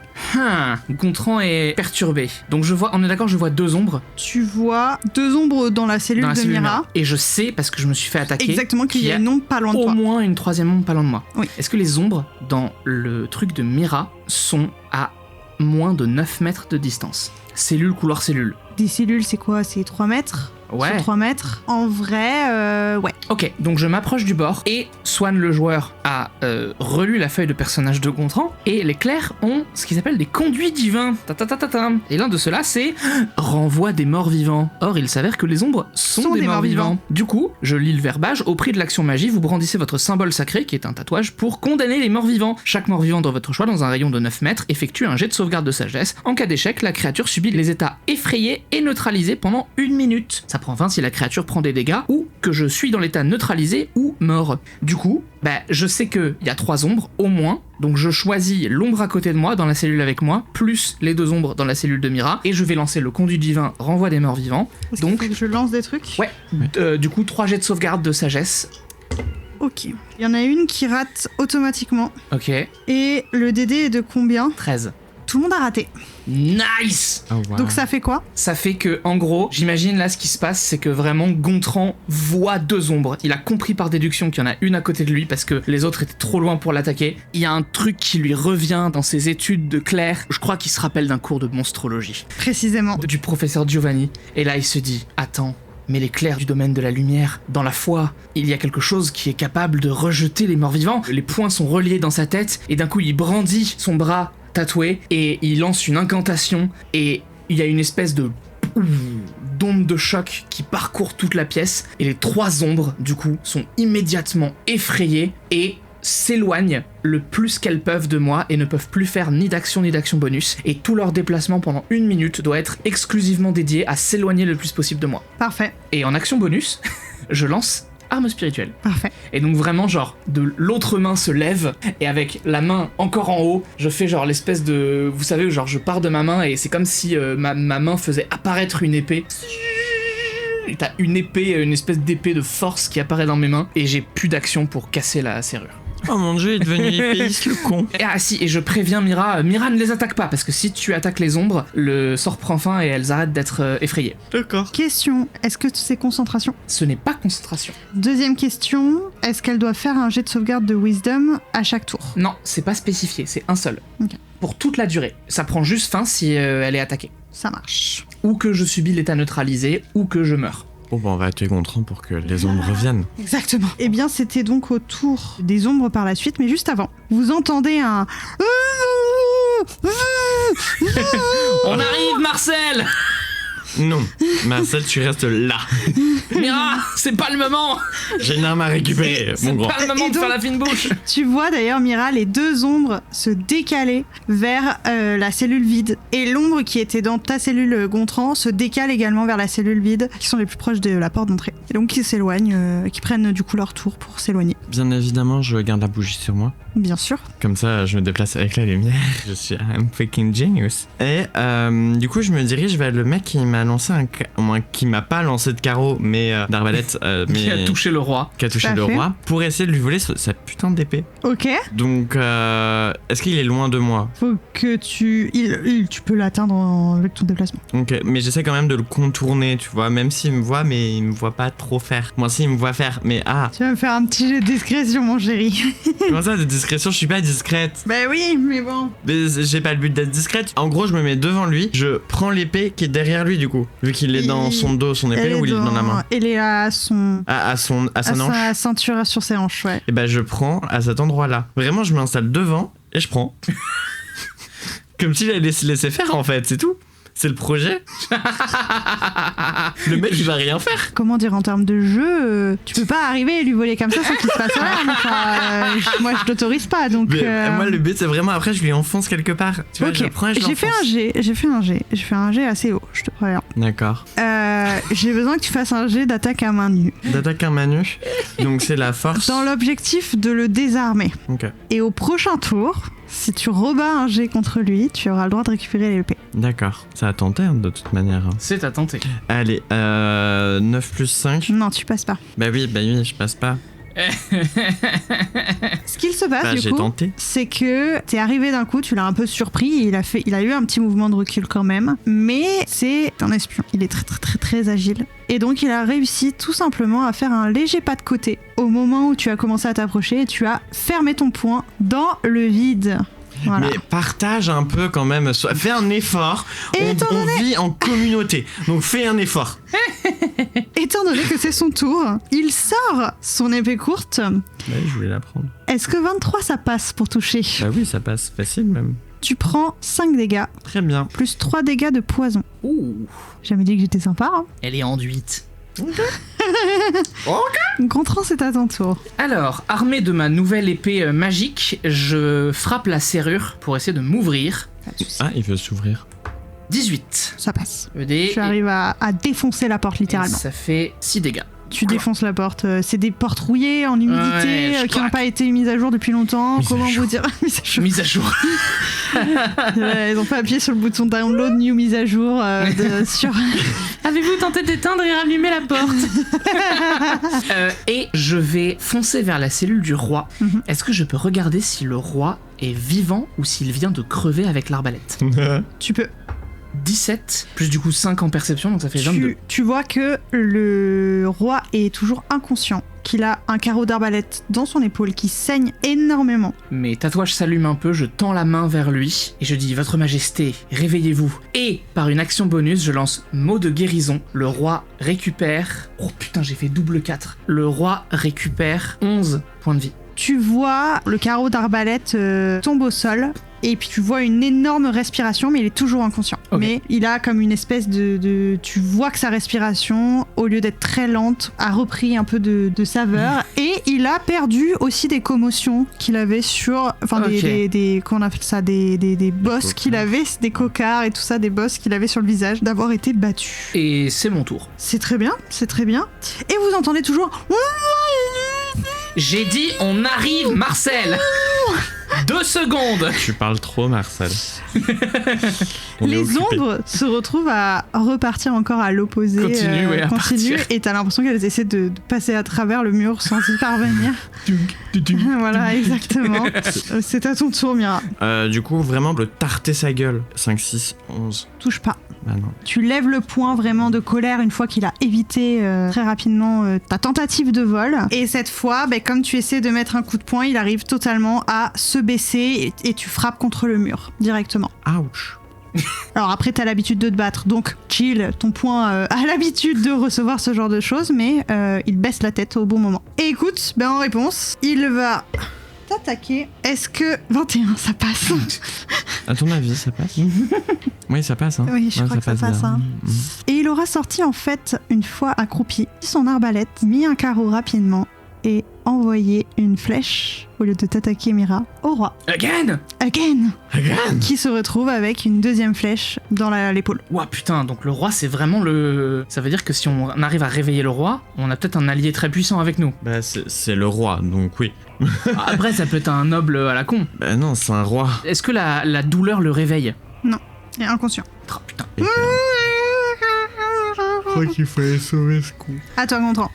Gontran est perturbé. Donc je vois, on est d'accord, je vois 2 ombres Tu vois 2 ombres dans la cellule dans la de cellule Mira. Mira. Et je sais, parce que je me suis fait attaquer, Exactement, qu'il y qu'il a une ombre pas loin de au toi. moins une 3e ombre pas loin de moi. Oui. Est-ce que les ombres dans le truc de Mira sont à moins de 9 mètres de distance? Cellule, couloir, cellule. Des cellules, c'est quoi? C'est 3 mètres Ouais. Sur 3 mètres. En vrai, ouais. Ok, donc je m'approche du bord et Swan le joueur a relu la feuille de personnage de Gontran et les clercs ont ce qu'ils appellent des conduits divins. Ta-ta-ta-ta-ta. Et l'un de ceux-là c'est renvoi des morts vivants. Or il s'avère que les ombres sont des morts vivants. Du coup, je lis le verbage. Au prix de l'action magie, vous brandissez votre symbole sacré qui est un tatouage pour condamner les morts vivants. Chaque mort vivant dans votre choix dans un rayon de 9 mètres effectue un jet de sauvegarde de sagesse. En cas d'échec, la créature subit les états effrayés et neutralisés pendant 1 minute. Ça prend fin si la créature prend des dégâts ou que je suis dans l'état neutralisé ou mort. Du coup, je sais qu'il y a 3 ombres au moins, donc je choisis l'ombre à côté de moi dans la cellule avec moi, plus les 2 ombres dans la cellule de Mira, et je vais lancer le conduit divin renvoi des morts vivants. Est-ce Donc- qu'il faut que je lance des trucs. Ouais, du coup 3 jets de sauvegarde de sagesse. Ok. Il y en a une qui rate automatiquement. Ok, Et le DD est de combien? 13. Tout le monde a raté. Nice! Oh, wow. Donc ça fait quoi? Ça fait que, en gros, j'imagine là ce qui se passe, c'est que vraiment Gontran voit 2 ombres. Il a compris par déduction qu'il y en a une à côté de lui parce que les autres étaient trop loin pour l'attaquer. Il y a un truc qui lui revient dans ses études de clerc. Je crois qu'il se rappelle d'un cours de monstrologie Précisément. du professeur Giovanni. Et là, il se dit, attends. Mais les clercs du domaine de la lumière, dans la foi, il y a quelque chose qui est capable de rejeter les morts vivants. Les poings sont reliés dans sa tête et d'un coup il brandit son bras tatoué et il lance une incantation et il y a une espèce de d'onde de choc qui parcourt toute la pièce et les 3 ombres du coup sont immédiatement effrayées et s'éloignent le plus qu'elles peuvent de moi et ne peuvent plus faire ni d'action bonus. Et tout leur déplacement pendant 1 minute doit être exclusivement dédié à s'éloigner le plus possible de moi. Parfait. Et en action bonus, je lance arme spirituelle. Parfait. Et donc vraiment genre, de l'autre main se lève et avec la main encore en haut, je fais genre l'espèce de... Vous savez, genre je pars de ma main et c'est comme si ma main faisait apparaître une épée. Et t'as une épée, une espèce d'épée de force qui apparaît dans mes mains et j'ai plus d'action pour casser la serrure. Oh mon dieu, il est devenu épéiste, le con. Et et je préviens Mira, Mira ne les attaque pas parce que si tu attaques les ombres, le sort prend fin et elles arrêtent d'être effrayées. D'accord. Question, est-ce que c'est concentration? Ce n'est pas concentration. Deuxième question, est-ce qu'elle doit faire un jet de sauvegarde de Wisdom à chaque tour? Non, c'est pas spécifié, c'est un seul. Ok. Pour toute la durée. Ça prend juste fin si elle est attaquée. Ça marche. Ou que je subis l'état neutralisé, ou que je meurs. Bon, bah, on va tuer Gontran pour que les ombres reviennent. Exactement. Eh bien, c'était donc au tour des ombres par la suite, mais juste avant, vous entendez un... On arrive, Marcel! Non, Marcel, tu restes là. Mira, c'est pas le moment! J'ai une arme à récupérer, C'est mon grand. pas le moment Et de donc- faire la fine bouche! Tu vois d'ailleurs, Mira, les deux ombres se décaler vers la cellule vide. Et l'ombre qui était dans ta cellule Gontran se décale également vers la cellule vide, qui sont les plus proches de la porte d'entrée. Et donc qui s'éloignent, qui prennent du coup leur tour pour s'éloigner. Bien évidemment, je garde la bougie sur moi. Bien sûr. Comme ça, je me déplace avec la lumière. Je suis un fucking genius. Et du coup, je me dirige vers le mec qui m'a lancé qui m'a pas lancé de carreau, mais d'arbalète, mais Qui a touché le roi. qui a touché Tout à le fait. roi, pour essayer de lui voler sa putain d'épée. Ok. Donc, est-ce qu'il est loin de moi? Faut que tu... tu peux l'atteindre avec ton déplacement. Ok, mais j'essaie quand même de le contourner, tu vois, même s'il me voit, mais il me voit pas trop faire. Moi, s'il me voit faire, mais Tu vas me faire un petit jet de discrétion, mon chéri. comment ça, de discrétion? Je suis pas discrète. Bah oui, mais bon. Mais j'ai pas le but d'être discrète. En gros, je me mets devant lui, je prends l'épée qui est derrière lui, du coup. Vu qu'il est dans son dos, son épée, ou il est dans la main? Elle est à son... À sa hanche. sa ceinture sur ses hanches, ouais. Et ben, je prends à cet endroit-là. Vraiment, je m'installe devant et je prends. Comme si j'allais laisser faire, en fait, c'est tout. C'est le projet. Le mec, il va rien faire. Comment dire, en termes de jeu, tu peux pas arriver et lui voler comme ça sans qu'il se passe rien. Enfin, moi, je t'autorise pas, donc... Mais moi, le but, c'est vraiment, après, je lui enfonce quelque part. Tu vois, Ok, je le prends et je j'ai fait l'enfonce. J'ai fait un jet assez haut, je te préviens. D'accord. J'ai besoin que tu fasses un jet d'attaque à main nue. D'attaque un manu. Donc, c'est la force. Dans l'objectif de le désarmer. Ok. Et au prochain tour, si tu rebats un jet contre lui, tu auras le droit de récupérer l'épée. D'accord. Ça a tenté, hein, de toute manière. C'est à tenter. Allez, 9 plus 5. Non, tu passes pas. Bah oui, je passe pas. Ce qu'il se passe, Bah, du j'ai coup, tenté. c'est que t'es arrivé d'un coup, tu l'as un peu surpris, il a eu un petit mouvement de recul quand même, mais c'est un espion. Il est très très très très agile. Et donc il a réussi tout simplement à faire un léger pas de côté au moment où tu as commencé à t'approcher et tu as fermé ton poing dans le vide. Voilà. Mais partage un peu quand même. Fais un effort. Et On vit en communauté. Donc fais un effort. Étant donné que c'est son tour, il sort son épée courte. Bah oui, je voulais la prendre. Est-ce que 23 ça passe pour toucher? Bah oui, ça passe facile même. Tu prends 5 dégâts, Très bien. plus 3 dégâts de poison. Ouh, J'ai jamais dit que j'étais sympa, hein. elle est enduite. Gontran, c'est à ton tour. Alors, armé de ma nouvelle épée magique, je frappe la serrure pour essayer de m'ouvrir. Pas de soucis. Ah, il veut s'ouvrir. 18. Ça passe. ED. Tu arrives à défoncer la porte et littéralement. ça fait 6 dégâts. Tu défonces la porte. C'est des portes rouillées en humidité Ouais, je qui n'ont craque. pas été mises à jour depuis longtemps. Mise à Comment jour. vous dire Mise à jour. Mise à jour. Ils n'ont pas appuyé sur le bouton download new mise à jour sur. Avez-vous tenté d'éteindre et rallumer la porte Et je vais foncer vers la cellule du roi. Mhm. Est-ce que je peux regarder si le roi est vivant ou s'il vient de crever avec l'arbalète? Tu peux. 17, plus du coup 5 en perception, donc ça fait 22. Tu vois que le roi est toujours inconscient, qu'il a un carreau d'arbalète dans son épaule qui saigne énormément. Mes tatouages s'allument un peu, je tends la main vers lui et je dis « Votre Majesté, réveillez-vous !» Et par une action bonus, je lance mot de guérison. Le roi récupère... Oh putain, j'ai fait double 4. Le roi récupère 11 points de vie. Tu vois le carreau d'arbalète tombe au sol. Et puis tu vois une énorme respiration, mais il est toujours inconscient. Ok. Mais il a comme une espèce de... Tu vois que sa respiration au lieu d'être très lente, a repris un peu de saveur et il a perdu aussi des commotions qu'il avait sur, enfin qu'on appelle ça, des bosses qu'il avait, des cocards et tout ça, des bosses qu'il avait sur le visage, d'avoir été battu. Et c'est mon tour. C'est très bien, c'est très bien. Et vous entendez toujours... J'ai dit on arrive, Marcel. 2 secondes. Tu parles trop, Marcel. Les ombres se retrouvent à repartir encore à l'opposé. Continue, Continue, et t'as l'impression qu'elles essaient de passer à travers le mur sans y parvenir. Voilà, exactement. C'est à ton tour, Mira. Du coup, vraiment, le tarter sa gueule. 5, 6, 11. Touche pas. Ah non. Tu lèves le poing vraiment de colère une fois qu'il a évité très rapidement ta tentative de vol. Et cette fois, comme tu essaies de mettre un coup de poing, il arrive totalement à se baisser et tu frappes contre le mur directement. Ouch. Alors après, t'as l'habitude de te battre, donc chill, ton poing a l'habitude de recevoir ce genre de choses, mais il baisse la tête au bon moment. Et écoute, en réponse, il va t'attaquer. Est-ce que 21, ça passe? À ton avis, ça passe? Oui, ça passe. Hein. Oui, je crois que ça passe. Hein. Et il aura sorti en fait, une fois accroupi, son arbalète, mis un carreau rapidement et envoyé une flèche, au lieu de t'attaquer, Mira, au roi. Again. Qui se retrouve avec une deuxième flèche dans l'épaule. Ouah putain, donc le roi c'est vraiment le... Ça veut dire que si on arrive à réveiller le roi, on a peut-être un allié très puissant avec nous. Bah c'est le roi, donc oui. Après ça peut être un noble à la con. Bah non, c'est un roi. Est-ce que la douleur le réveille? Non, il est inconscient. Oh putain. Je crois qu'il fallait sauver ce coup. À toi, Gontran.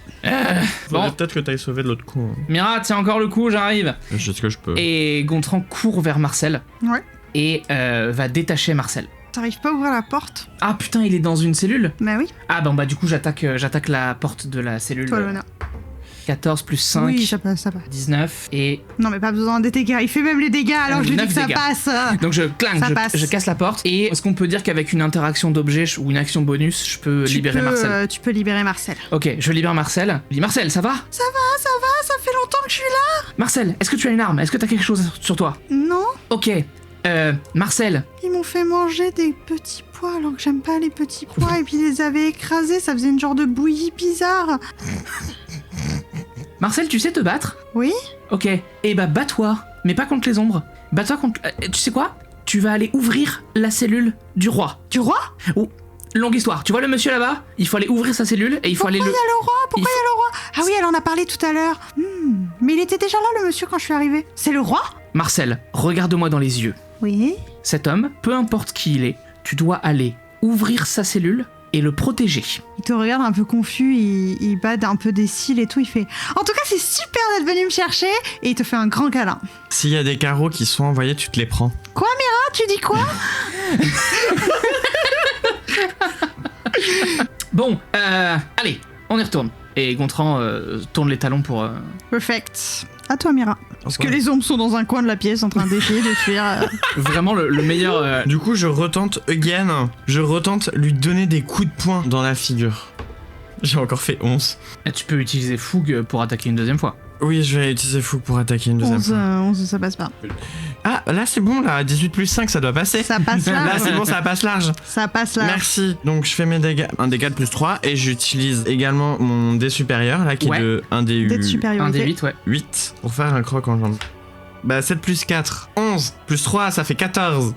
Bon. Peut-être que t'ailles sauvé de l'autre coup. Hein. Mira, tiens encore le coup, j'arrive. Je sais ce que je peux. Et Gontran court vers Marcel. Ouais. Et va détacher Marcel. T'arrives pas à ouvrir la porte? Ah putain, il est dans une cellule? Bah oui. Ah bah du coup j'attaque la porte de la cellule. Toi, l'honneur. 14 plus 5. Oui, ça passe. 19 et... Non mais pas besoin des dégâts, il fait même les dégâts alors je lui dis que ça dégâts. passe. Donc je casse la porte et est-ce qu'on peut dire qu'avec une interaction d'objet ou une action bonus, je peux libérer Marcel? Tu peux libérer Marcel. Ok, je libère Marcel. Je dis Marcel, ça va? Ça fait longtemps que je suis là. Marcel, est-ce que tu as une arme? Est-ce que t'as quelque chose sur toi? Non. Ok, Marcel. Ils m'ont fait manger des petits pois alors que j'aime pas les petits pois et puis ils les avaient écrasés, ça faisait une genre de bouillie bizarre. Marcel, tu sais te battre? Oui. Ok, et bah bats-toi, mais pas contre les ombres. Bats-toi contre... tu sais quoi? Tu vas aller ouvrir la cellule du roi. Du roi? Oh, longue histoire. Tu vois le monsieur là-bas? Il faut aller ouvrir sa cellule et il faut aller le... Pourquoi il y a le roi? Ah oui, elle en a parlé tout à l'heure. Mais il était déjà là, le monsieur, quand je suis arrivée. C'est le roi? Marcel, regarde-moi dans les yeux. Oui. Cet homme, peu importe qui il est, tu dois aller ouvrir sa cellule et le protéger. Il te regarde un peu confus, il bade un peu des cils et tout, il fait « En tout cas, c'est super d'être venu me chercher !» et il te fait un grand câlin. S'il y a des carreaux qui sont envoyés, tu te les prends. Quoi, Mira? Tu dis quoi? Bon, allez, on y retourne. Et Gontran tourne les talons pour... Perfect. À toi, Mira. Parce que les ombres sont dans un coin de la pièce en train d'essayer de fuir. Vraiment le meilleur... Du coup, je retente again. Je retente lui donner des coups de poing dans la figure. J'ai encore fait 11. Tu peux utiliser fougue pour attaquer une deuxième fois. Oui, je vais utiliser fougue pour attaquer une deuxième fois. 11, ça passe pas. Ah, là c'est bon, là, 18 plus 5, ça doit passer. Ça passe large. Là c'est bon, ça passe large. Ça passe large. Merci. Donc je fais mes dégâts, un dégât de plus 3, et j'utilise également mon dé supérieur, là, qui est de 1 dé Dé de supériorité. 1 dé 8, ouais. 8, pour faire un croc en jambe. Bah 7 plus 4, 11, plus 3, ça fait 14.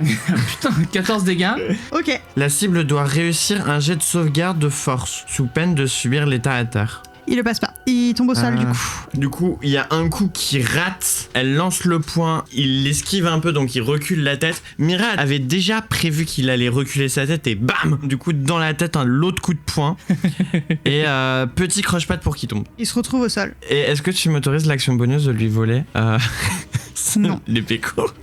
Putain, 14 dégâts. Ok. La cible doit réussir un jet de sauvegarde de force, sous peine de subir l'état à terre. Il le passe pas. Il tombe au sol, du coup. Du coup, il y a un coup qui rate. Elle lance le poing. Il l'esquive un peu, donc il recule la tête. Mira avait déjà prévu qu'il allait reculer sa tête et bam! Du coup, dans la tête, l'autre coup de poing. Et petit croche-patte pour qu'il tombe. Il se retrouve au sol. Et est-ce que tu m'autorises l'action bonus de lui voler Non. L'épée courte.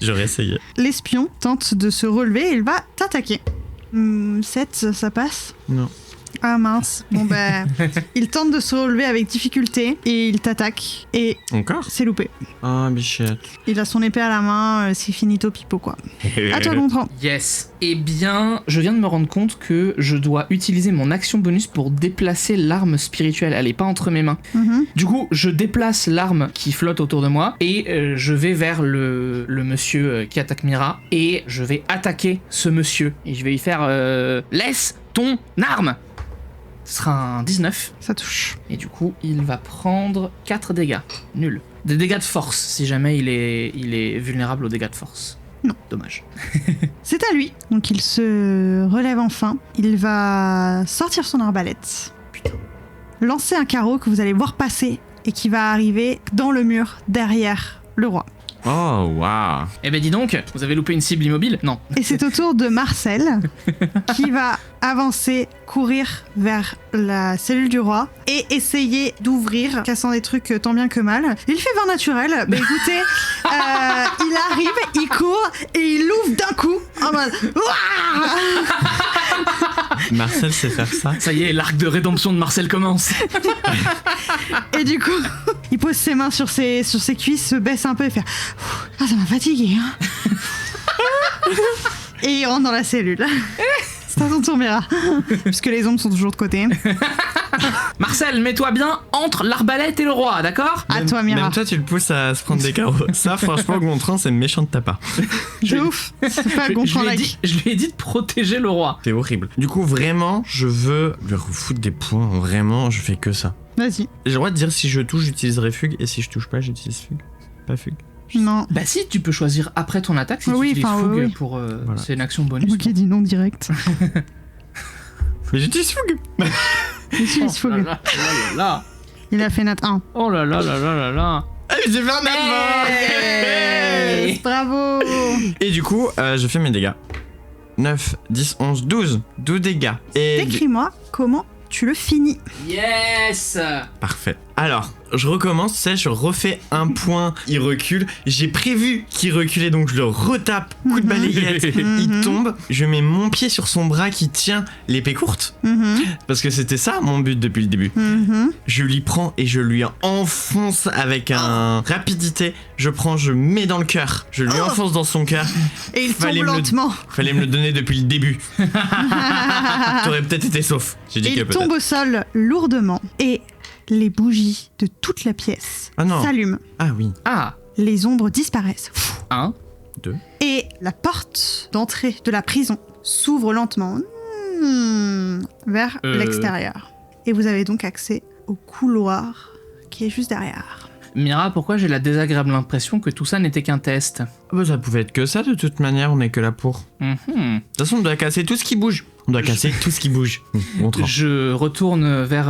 J'aurais essayé. L'espion tente de se relever et il va t'attaquer. 7, ça passe? Non. Ah mince. Bon ben, il tente de se relever avec difficulté et il t'attaque et Encore? c'est loupé. Ah, bichette. Il a son épée à la main, c'est finito pipo quoi. À toi Gontran. Yes. Eh bien, je viens de me rendre compte que je dois utiliser mon action bonus pour déplacer l'arme spirituelle. Elle est pas entre mes mains. Du coup, je déplace l'arme qui flotte autour de moi et je vais vers le monsieur qui attaque Mira et je vais attaquer ce monsieur. Et je vais lui faire laisse ton arme. Ce sera un 19. Ça touche. Et du coup, il va prendre 4 dégâts. Nul. Des dégâts de force, si jamais il est vulnérable aux dégâts de force. Non. Dommage. C'est à lui. Donc il se relève enfin. Il va sortir son arbalète. Lancer un carreau que vous allez voir passer et qui va arriver dans le mur derrière le roi. Oh, waouh. Eh ben dis donc, vous avez loupé une cible immobile? Non. Et c'est au tour de Marcel qui va avancer, courir vers la cellule du roi et essayer d'ouvrir, cassant des trucs tant bien que mal. Il fait vin naturel. Bah écoutez, il arrive, il court et il l'ouvre d'un coup en mode Ouah. Marcel sait faire ça. Ça y est, l'arc de rédemption de Marcel commence. Et du coup, il pose ses mains sur ses cuisses, se baisse un peu et fait ah ça m'a fatigué hein. Et il rentre dans la cellule. C'est à ton tour Mira. Puisque les ombres sont toujours de côté. Marcel, mets-toi bien entre l'arbalète et le roi, d'accord? À toi Mira. Même toi, tu le pousses à se prendre des carreaux. Ça, franchement, Gontran, c'est méchant de ta part. De ouf. C'est pas Gontran like. Je lui ai dit de protéger le roi. C'est horrible. Du coup, vraiment, je veux lui foutre des points. Vraiment, je fais que ça. Vas-y. J'ai le droit de dire si je touche, j'utiliserai fugue. Et si je touche pas, j'utilise fugue. Pas fugue. Non. Bah si, tu peux choisir après ton attaque si Oui, tu utilises enfin, fougue oui. pour... Voilà. C'est une action bonus. Moi qui ai dit non direct. Mais j'utilise fugue. J'utilise Oh là fougue. là là là. Il a fait nat 1. Oh là là là là là là. Ah, j'ai fait un avant. Hey. Bravo. Et du coup, je fais mes dégâts. 9, 10, 11, 12. 12 dégâts. Et... Décris-moi comment tu le finis. Yes. Parfait. Alors, je recommence, tu sais, je refais un point, il recule. J'ai prévu qu'il reculait, donc je le retape, coup de balayette, il tombe. Je mets mon pied sur son bras qui tient l'épée courte, parce que c'était ça mon but depuis le début. Je lui prends et je lui enfonce avec un rapidité. Je mets dans le cœur, je lui enfonce dans son cœur. Et il Fallait tombe me le- lentement. Fallait me le donner depuis le début. T'aurais peut-être été sauf. J'ai dit Et que il peut-être. tombe au sol lourdement. Et les bougies de toute la pièce Ah non. s'allument. Ah oui. Ah, Les ombres disparaissent. 1. Et la porte d'entrée de la prison s'ouvre lentement vers l'extérieur. Et vous avez donc accès au couloir qui est juste derrière. Mira, pourquoi j'ai la désagréable impression que tout ça n'était qu'un test? Ah bah, ça pouvait être que ça de toute manière, on est que là pour. De toute façon, on doit casser tout ce qui bouge. On doit casser tout ce qui bouge. Gontran. Je retourne vers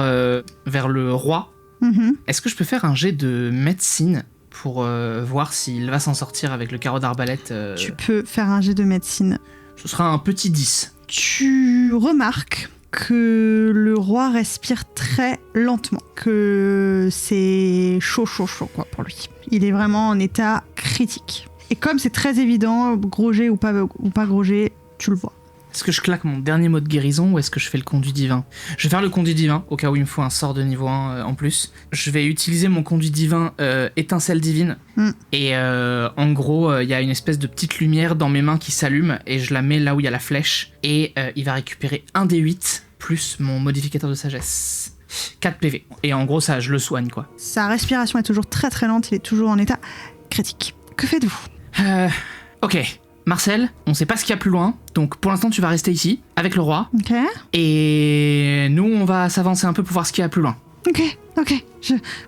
le roi. Est-ce que je peux faire un jet de médecine pour voir s'il va s'en sortir avec le carreau d'arbalète? Tu peux faire un jet de médecine. Ce sera un petit 10. Tu remarques que le roi respire très lentement, que c'est chaud quoi pour lui. Il est vraiment en état critique. Et comme c'est très évident, gros jet ou pas gros jet, tu le vois. Est-ce que je claque mon dernier mot de guérison ou est-ce que je fais le conduit divin? Je vais faire le conduit divin, au cas où il me faut un sort de niveau 1 en plus. Je vais utiliser mon conduit divin étincelle divine. Et en gros, il y a une espèce de petite lumière dans mes mains qui s'allume et je la mets là où il y a la flèche. Et il va récupérer un D8 plus mon modificateur de sagesse. 4 PV. Et en gros, ça, je le soigne, quoi. Sa respiration est toujours très très lente, il est toujours en état critique. Que faites-vous? Ok. Marcel, on sait pas ce qu'il y a plus loin, donc pour l'instant tu vas rester ici, avec le roi, Ok, et nous on va s'avancer un peu pour voir ce qu'il y a plus loin. ok.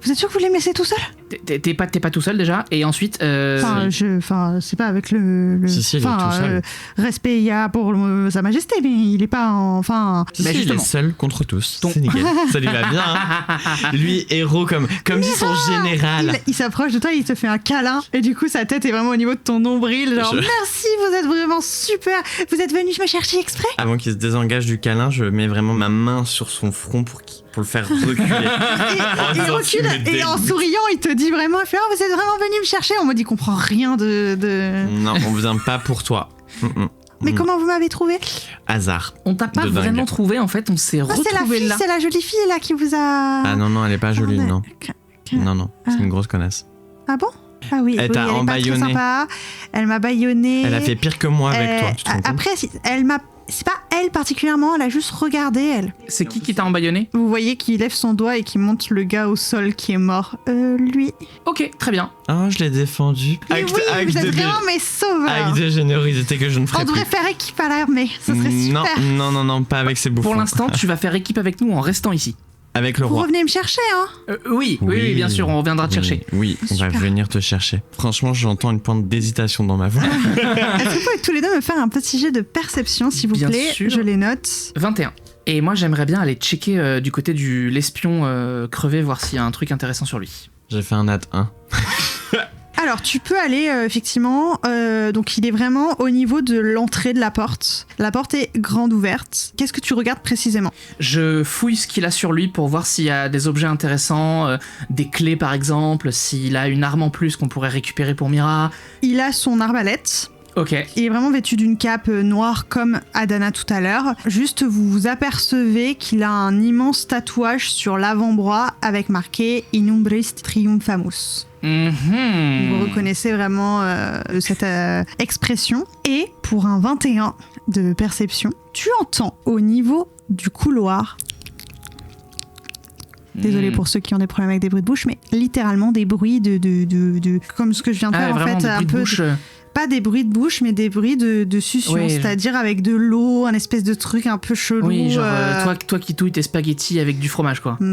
Vous êtes sûr que vous voulez me laisser tout seul? T'es pas tout seul déjà, et ensuite... Enfin, c'est pas avec le Si, il est tout seul. respect il y a pour Sa Majesté, mais il est pas enfin... Si, Bah, il est justement. seul contre tous. C'est nickel. Ça lui va bien. Hein. Lui, héros comme dit son général. Il s'approche de toi, il te fait un câlin, et du coup sa tête est vraiment au niveau de ton nombril, genre merci, vous êtes vraiment super, vous êtes venu me chercher exprès. Avant qu'il se désengage du câlin, je mets vraiment ma main sur son front pour le faire reculer. Il non, recule, tu me et en dégoûtes. souriant, il te dit vraiment, il fait, oh, vous êtes vraiment venu me chercher. On me dit, comprend rien de... Non, on vient pas pour toi. Mais comment vous m'avez trouvé? Hasard. On t'a pas De dingue. vraiment trouvé, en fait, on s'est Ah, c'est la retrouvé fille, là. c'est la jolie fille là qui vous a... Ah non, elle est pas jolie, non. Non, c'est une grosse connasse. Ah bon? Ah oui, Elle oui, t'a elle est pas très embaïonné. sympa. Elle m'a baïonné. Elle a fait pire que moi avec toi, tu te rends compte? Après, elle m'a... C'est pas elle particulièrement, elle a juste regardé, elle. C'est qui t'a embaïonné? Vous voyez qu'il lève son doigt et qu'il monte le gars au sol qui est mort. Lui. Ok, très bien. Ah, je l'ai défendu. Mais oui, vous êtes vraiment mes sauveurs. Avec de générosité que je ne On ferai plus. devrait faire équipe à l'armée, ce serait super. Non, pas avec ces bouffons. Pour l'instant, tu vas faire équipe avec nous en restant ici. Avec le Vous roi. revenez me chercher, hein? Oui, bien sûr, on reviendra te chercher. Oui, on va Super. venir te chercher. Franchement, j'entends une pointe d'hésitation dans ma voix. Est-ce que vous pouvez tous les deux me faire un petit jet de perception, s'il vous Bien plaît? sûr. Je les note. 21. Et moi, j'aimerais bien aller checker du côté du l'espion crevé, voir s'il y a un truc intéressant sur lui. J'ai fait un nat 1. Alors, tu peux aller, effectivement, donc il est vraiment au niveau de l'entrée de la porte. La porte est grande ouverte. Qu'est-ce que tu regardes précisément? Je fouille ce qu'il a sur lui pour voir s'il y a des objets intéressants, des clés par exemple, s'il a une arme en plus qu'on pourrait récupérer pour Mira. Il a son arbalète. Ok. Il est vraiment vêtu d'une cape noire comme Adana tout à l'heure. Juste, vous vous apercevez qu'il a un immense tatouage sur l'avant-bras avec marqué Inumbris Triumphamus. Vous reconnaissez vraiment cette expression. Et pour un 21 de perception, tu entends au niveau du couloir, désolé pour ceux qui ont des problèmes avec des bruits de bouche, mais littéralement des bruits de comme ce que je viens de faire en fait, un peu... Pas des bruits de bouche, mais des bruits de succion, Oui, c'est-à-dire avec de l'eau, un espèce de truc un peu chelou. Oui, genre toi qui touilles tes spaghettis avec du fromage, quoi. On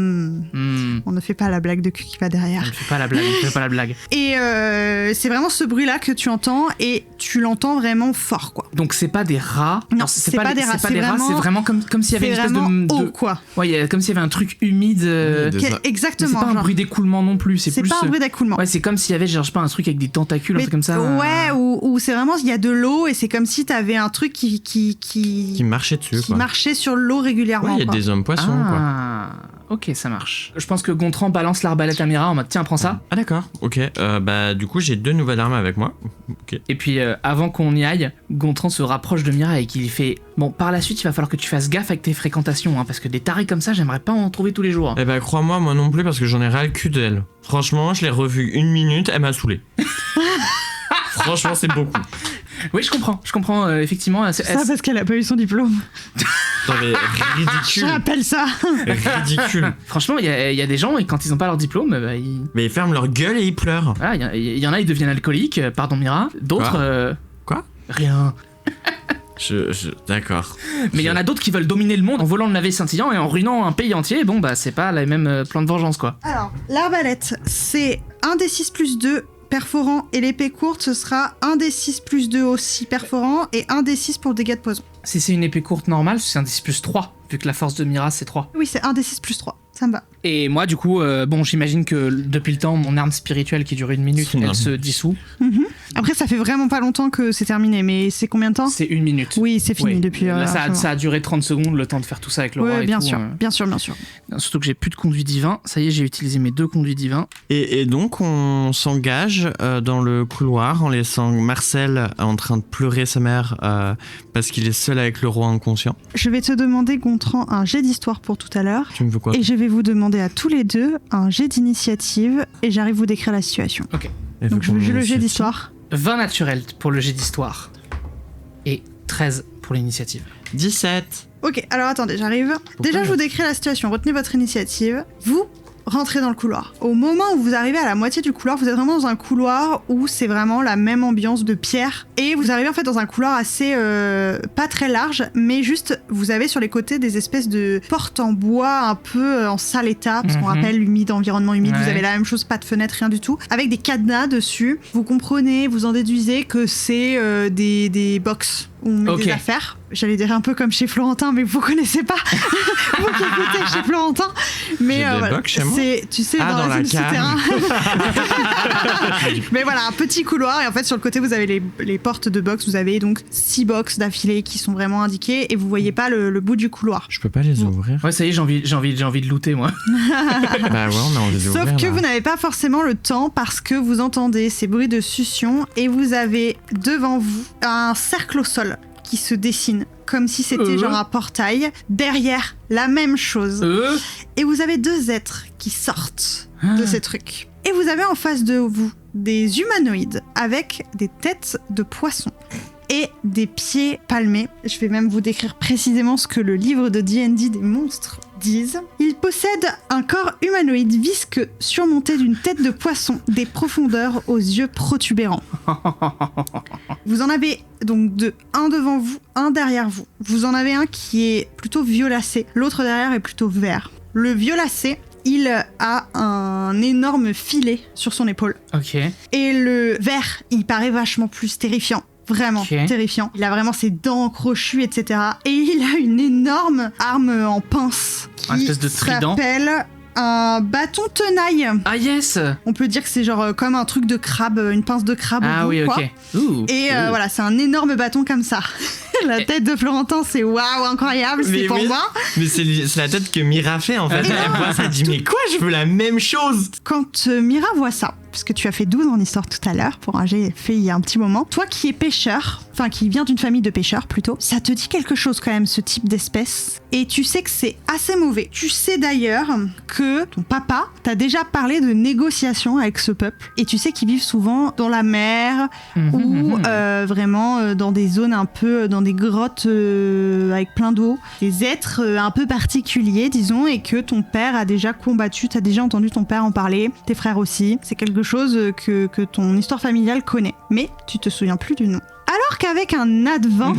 ne fait pas la blague de cul qui va On derrière. ne fait pas la blague. Et c'est vraiment ce bruit-là que tu entends, et tu l'entends vraiment fort, quoi. Donc c'est pas des rats. Non, c'est pas des rats, c'est vraiment comme s'il y avait une C'est espèce vraiment de haut, quoi. Ouais, comme s'il y avait un truc humide. Exactement. Mais c'est pas un genre. bruit d'écoulement non plus. C'est plus, pas un bruit d'écoulement. Ouais, c'est comme s'il y avait, genre, je sais pas, un truc avec des tentacules, un truc comme ça. Ouais, ou c'est vraiment, il y a de l'eau et c'est comme si t'avais un truc Qui marchait dessus, qui quoi. marchait sur l'eau régulièrement. Ouais, il y a quoi. des hommes poissons, quoi. Ah, ok, ça marche. Je pense que Gontran balance l'arbalète à Mira en mode tiens, prends ça. Ah d'accord, ok. Bah du coup j'ai 2 nouvelles armes avec moi. Ok. Et puis avant qu'on y aille, Gontran se rapproche de Mira et qu'il fait bon, par la suite il va falloir que tu fasses gaffe avec tes fréquentations, hein, parce que des tarés comme ça j'aimerais pas en trouver tous les jours. Eh bah crois-moi, moi non plus parce que j'en ai ras le cul d'elle. Franchement, je l'ai revue 1 minute, elle m'a saoulé. Franchement, c'est beaucoup. Oui, je comprends effectivement. Ça parce qu'elle a pas eu son diplôme. Non mais Je ridicule. rappelle ça. Ridicule. Franchement, il y a des gens et quand ils ont pas leur diplôme, bah, ils... Mais ils ferment leur gueule et ils pleurent. Voilà, il y en a, ils deviennent alcooliques, pardon Mira. D'autres... Quoi Rien. D'accord. Mais il y en a d'autres qui veulent dominer le monde en volant le navet scintillant et en ruinant un pays entier. Bon, bah, c'est pas la même plan de vengeance, quoi. Alors, l'arbalète, c'est 1d6 plus 2 perforant, et l'épée courte, ce sera 1d6 plus 2 aussi perforant, et 1d6 pour le dégât de poison. Si c'est une épée courte normale, c'est un 10 plus 3, vu que la force de Mira, c'est 3. Oui, c'est 1d6 plus 3, ça me va. Et moi, du coup, bon, j'imagine que depuis le temps, mon arme spirituelle qui dure 1 minute, Son elle arme. se dissout. Après, ça fait vraiment pas longtemps que c'est terminé, mais c'est combien de temps? C'est 1 minute. Oui, c'est fini Ouais. depuis... Là, largement. ça a duré 30 secondes, le temps de faire tout ça avec le roi Ouais, et bien tout, sûr, bien sûr, bien sûr. Surtout que j'ai plus de conduit divin. Ça y est, j'ai utilisé mes 2 conduits divins. Et donc on s'engage dans le couloir en laissant Marcel en train de pleurer sa mère parce qu'il est seul avec le roi inconscient. Je vais te demander, Gontran, un jet d'histoire pour tout à l'heure. Tu me veux quoi? Et je vais vous demander à tous les deux un jet d'initiative, et j'arrive vous décrire la situation. Elle Donc veut je qu'on veux le jet initie. d'histoire. 20 naturels pour le jet d'histoire. Et 13 pour l'initiative. 17. Ok, alors attendez, j'arrive. Déjà, je vous décris la situation. Retenez votre initiative. Vous rentrez dans le couloir. Au moment où vous arrivez à la moitié du couloir, vous êtes vraiment dans un couloir où c'est vraiment la même ambiance de pierre. Et vous arrivez en fait dans un couloir assez pas très large, mais juste vous avez sur les côtés des espèces de portes en bois un peu en sale état, parce qu'on rappelle humide, environnement humide. Ouais. Vous avez la même chose, pas de fenêtre, rien du tout, avec des cadenas dessus. Vous comprenez, vous en déduisez que c'est des box où on met Ok. des affaires. J'allais dire un peu comme chez Florentin, mais vous connaissez pas. Vous qui écoutez chez Florentin. Mais J'ai des voilà, box chez moi. c'est, tu sais, Ah, dans dans la la zone cave. souterrain. Mais voilà, un petit couloir, et en fait sur le côté vous avez les portes de box. Vous avez donc 6 box d'affilée qui sont vraiment indiquées, et vous voyez pas le bout du couloir. Je peux pas les ouvrir. Ouais, ça y est, j'ai envie de looter, moi. Bah ouais, on a envie de les Sauf ouvrir. que là. vous n'avez pas forcément le temps, parce que vous entendez ces bruits de succion, et vous avez devant vous un cercle au sol qui se dessine, comme si c'était genre un portail. Derrière, la même chose. Et vous avez 2 êtres qui sortent de ces trucs. Et vous avez en face de vous des humanoïdes avec des têtes de poissons et des pieds palmés. Je vais même vous décrire précisément ce que le livre de D&D des monstres disent. Ils possèdent un corps humanoïde visqueux surmonté d'une tête de poisson, des profondeurs aux yeux protubérants. Vous en avez donc 2, un devant vous, un derrière vous. Vous en avez un qui est plutôt violacé, l'autre derrière est plutôt vert. Le violacé, il a un énorme filet sur son épaule. Ok. Et le vert, il paraît vachement plus terrifiant. Vraiment terrifiant. Il a vraiment ses dents crochues, etc. Et il a une énorme arme en pince Un qui espèce de trident. s'appelle un bâton tenaille. Ah yes. On peut dire que c'est genre comme un truc de crabe, une pince de crabe. Ah au bout, oui, quoi. ok. Ouh. Et voilà, c'est un énorme bâton comme ça. La tête de Florentin, c'est waouh, incroyable, c'est pour moi. Mais c'est la tête que Mira fait en fait. Et Elle voit ça, elle dit mais quoi, je veux la même chose. Quand Mira voit ça, puisque tu as fait 12 en histoire tout à l'heure, pour un jet fait il y a un petit moment, toi qui es pêcheur, enfin qui vient d'une famille de pêcheurs plutôt, ça te dit quelque chose quand même, ce type d'espèce. Et tu sais que c'est assez mauvais. Tu sais d'ailleurs que ton papa t'a déjà parlé de négociations avec ce peuple. Et tu sais qu'ils vivent souvent dans la mer ou vraiment dans des zones un peu, dans des grottes avec plein d'eau. Des êtres un peu particuliers, disons, et que ton père a déjà combattu. T'as déjà entendu ton père en parler, tes frères aussi. C'est quelque chose que ton histoire familiale connaît. Mais tu te souviens plus du nom. Alors qu'avec un nat de 20,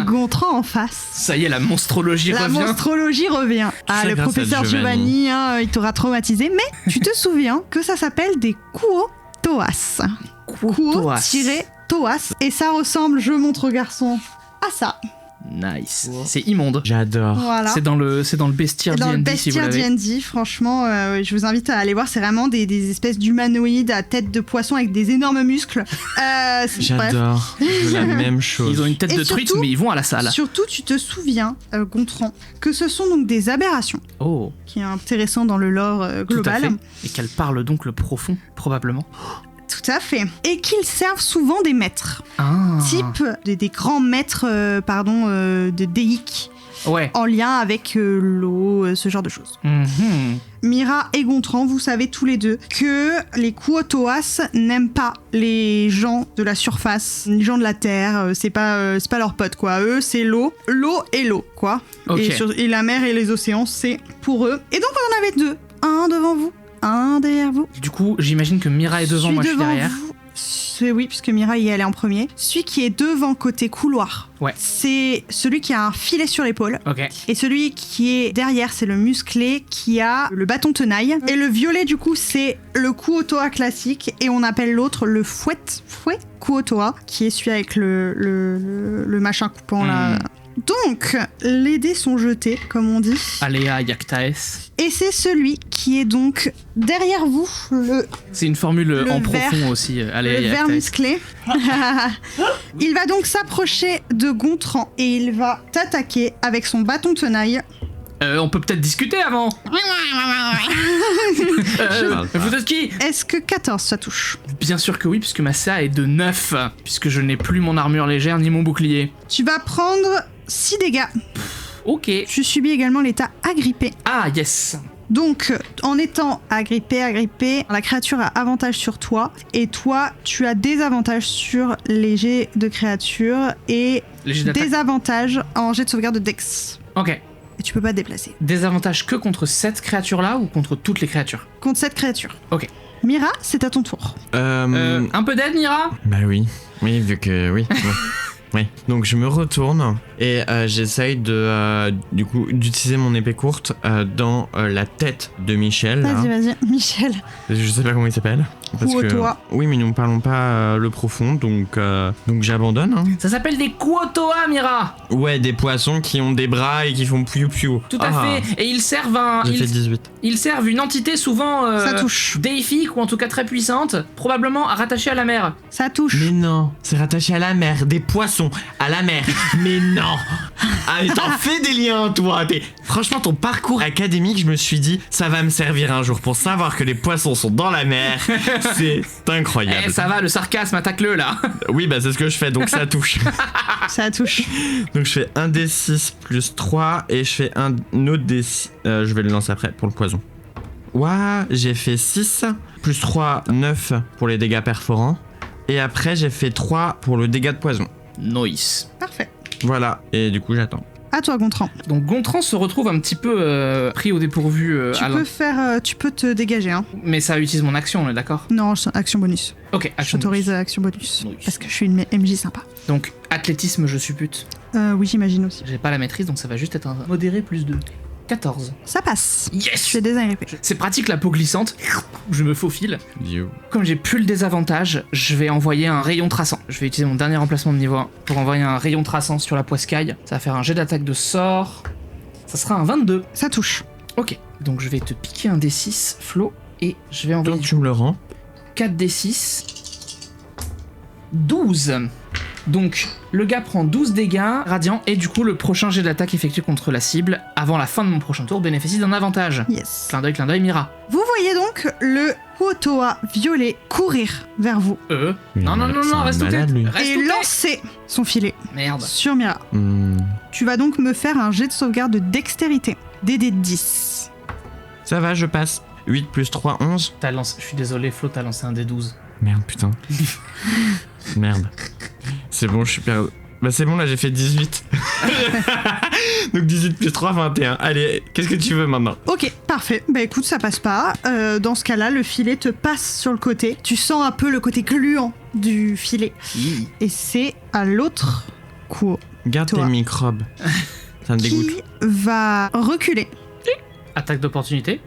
Gontran en face. Ça y est, la monstrologie La revient. monstrologie revient. Ah, C'est le grâce à professeur Giovanni, hein, il t'aura traumatisé. Mais tu te souviens que ça s'appelle des Kuo-Toas. Kuo-Toas. Et ça ressemble, je montre au garçon, à ça. Nice. C'est immonde. J'adore. Voilà. C'est dans le bestiaire Dans le D&D si vous bestiaire l'avez. D&D, franchement, je vous invite à aller voir. C'est vraiment des espèces d'humanoïdes à tête de poisson avec des énormes muscles. Bref. J'adore. Je veux la même chose. Ils ont une tête Et de truite, surtout- mais ils vont à la salle. Surtout, tu te souviens, Gontran, que ce sont donc des aberrations, Oh, qui est intéressant dans le lore tout à global. fait. Et qu'elle parle donc le profond, probablement. Tout à fait. Et qu'ils servent souvent des maîtres. Ah. Type des grands maîtres de déiques Ouais. en lien avec l'eau, ce genre de choses. Mhm. Mira et Gontran, vous savez tous les deux que les Kuo-Toas n'aiment pas les gens de la surface, les gens de la terre, c'est pas leur pote quoi. Eux, c'est l'eau et l'eau quoi. Ok. Et la mer et les océans, c'est pour eux. Et donc vous en avez 2, un devant vous, un derrière vous. Du coup, j'imagine que Mira est devant, moi je suis Devant derrière. vous, oui, puisque Mira y est allée en premier. Celui qui est devant côté couloir, Ouais. c'est celui qui a un filet sur l'épaule. Ok. Et celui qui est derrière, c'est le musclé qui a le bâton tenaille. Et le violet, du coup, c'est le Kuo-Toa classique. Et on appelle l'autre le fouet Kuo-Toa, qui est celui avec le machin coupant là. Donc, les dés sont jetés, comme on dit. Alea Yaktaes. Et c'est celui qui est donc derrière vous, C'est une formule Le en ver. profond aussi. Alea le ver Yaktaes. musclé. Il va donc s'approcher de Gontran et il va t'attaquer avec son bâton tenaille. On peut peut-être discuter avant. Vous êtes qui? Est-ce que 14 ça touche? Bien sûr que oui, puisque ma CA est de 9, puisque je n'ai plus mon armure légère ni mon bouclier. Tu vas prendre 6 dégâts. Ok. Tu subis également l'état agrippé. Ah, yes. Donc, en étant agrippé, la créature a avantage sur toi. Et toi, tu as des avantages sur les jets de créature et Les jets d'attaque. des avantages en jet de sauvegarde de Dex. Ok. Et tu peux pas te déplacer. Des avantages que contre cette créature-là ou contre toutes les créatures? Contre cette créature. Ok. Mira, c'est à ton tour. Un peu d'aide, Mira? Bah oui. Oui, vu que... Oui. Ouais. Oui. Donc je me retourne et j'essaye du coup d'utiliser mon épée courte dans la tête de Michel. là. Vas-y, Michel. Je sais pas comment il s'appelle. Kuo-Toa. Oui, mais nous ne parlons pas le profond, donc j'abandonne. Hein. Ça s'appelle des Kuo-Toa, Mira. Ouais, des poissons qui ont des bras et qui font piou-piou. Tout à fait. Et ils servent J'ai fait 18. ils servent une entité souvent Ça touche. déifique ou en tout cas très puissante, probablement rattachée à la mer. Ça touche. Mais non, c'est rattaché à la mer, des poissons à la mer. Mais non. Ah, mais t'en fais des liens, toi. Franchement, ton parcours académique, je me suis dit, ça va me servir un jour pour savoir que les poissons sont dans la mer. C'est incroyable. Eh, ça va, le sarcasme, attaque-le là. Oui, bah c'est ce que je fais, donc ça touche. Ça touche. Donc je fais 1 D6 plus 3 et je fais un autre D6. Je vais le lancer après pour le poison. Ouah, j'ai fait 6 plus 3, 9 pour les dégâts perforants. Et après j'ai fait 3 pour le dégât de poison. Nice. Parfait. Voilà, et du coup j'attends. À toi, Gontran. Donc Gontran se retrouve un petit peu pris au dépourvu. Tu peux te dégager, hein. Mais ça utilise mon action, on est d'accord? Non, action bonus. Ok, Je action. t'autorise bonus. action bonus. Nice. Parce que je suis une MJ sympa. Donc athlétisme, je suppute. Oui, j'imagine aussi. J'ai pas la maîtrise, donc ça va juste être un modéré plus 2. 14. Ça passe. Je Yes. suis désagréable. C'est pratique la peau glissante. Je me faufile. You. Comme j'ai plus le désavantage, je vais envoyer un rayon traçant. Je vais utiliser mon dernier emplacement de niveau 1 pour envoyer un rayon traçant sur la poiscaille. Ça va faire un jet d'attaque de sort. Ça sera un 22. Ça touche. Ok, donc je vais te piquer un D6, Flo, et je vais envoyer Donc tu me le rends. 4D6. 12. Donc, le gars prend 12 dégâts radiants, et du coup, le prochain jet d'attaque effectué contre la cible, avant la fin de mon prochain tour, bénéficie d'un avantage. Yes. Clin d'œil, Mira. Vous voyez donc le Kuo-toa violet courir vers vous Non, reste où t'es. Reste et où t'es. lancer son filet Merde. sur Mira. Tu vas donc me faire un jet de sauvegarde de dextérité. DD 10. Ça va, je passe. 8 plus 3, 11. T'as lancé... Je suis désolé, Flo, t'as lancé un D12. Merde, putain. Merde. C'est bon, je suis perdu. Bah c'est bon, là j'ai fait 18. Donc 18 plus 3, 21. Allez, qu'est-ce que tu veux maintenant? Ok, parfait. Bah écoute, ça passe pas. Dans ce cas-là, le filet te passe sur le côté. Tu sens un peu le côté gluant du filet. Et c'est à l'autre Kuo Garde tes Toi. microbes. Ça me dégoûte. qui va reculer. Attaque d'opportunité.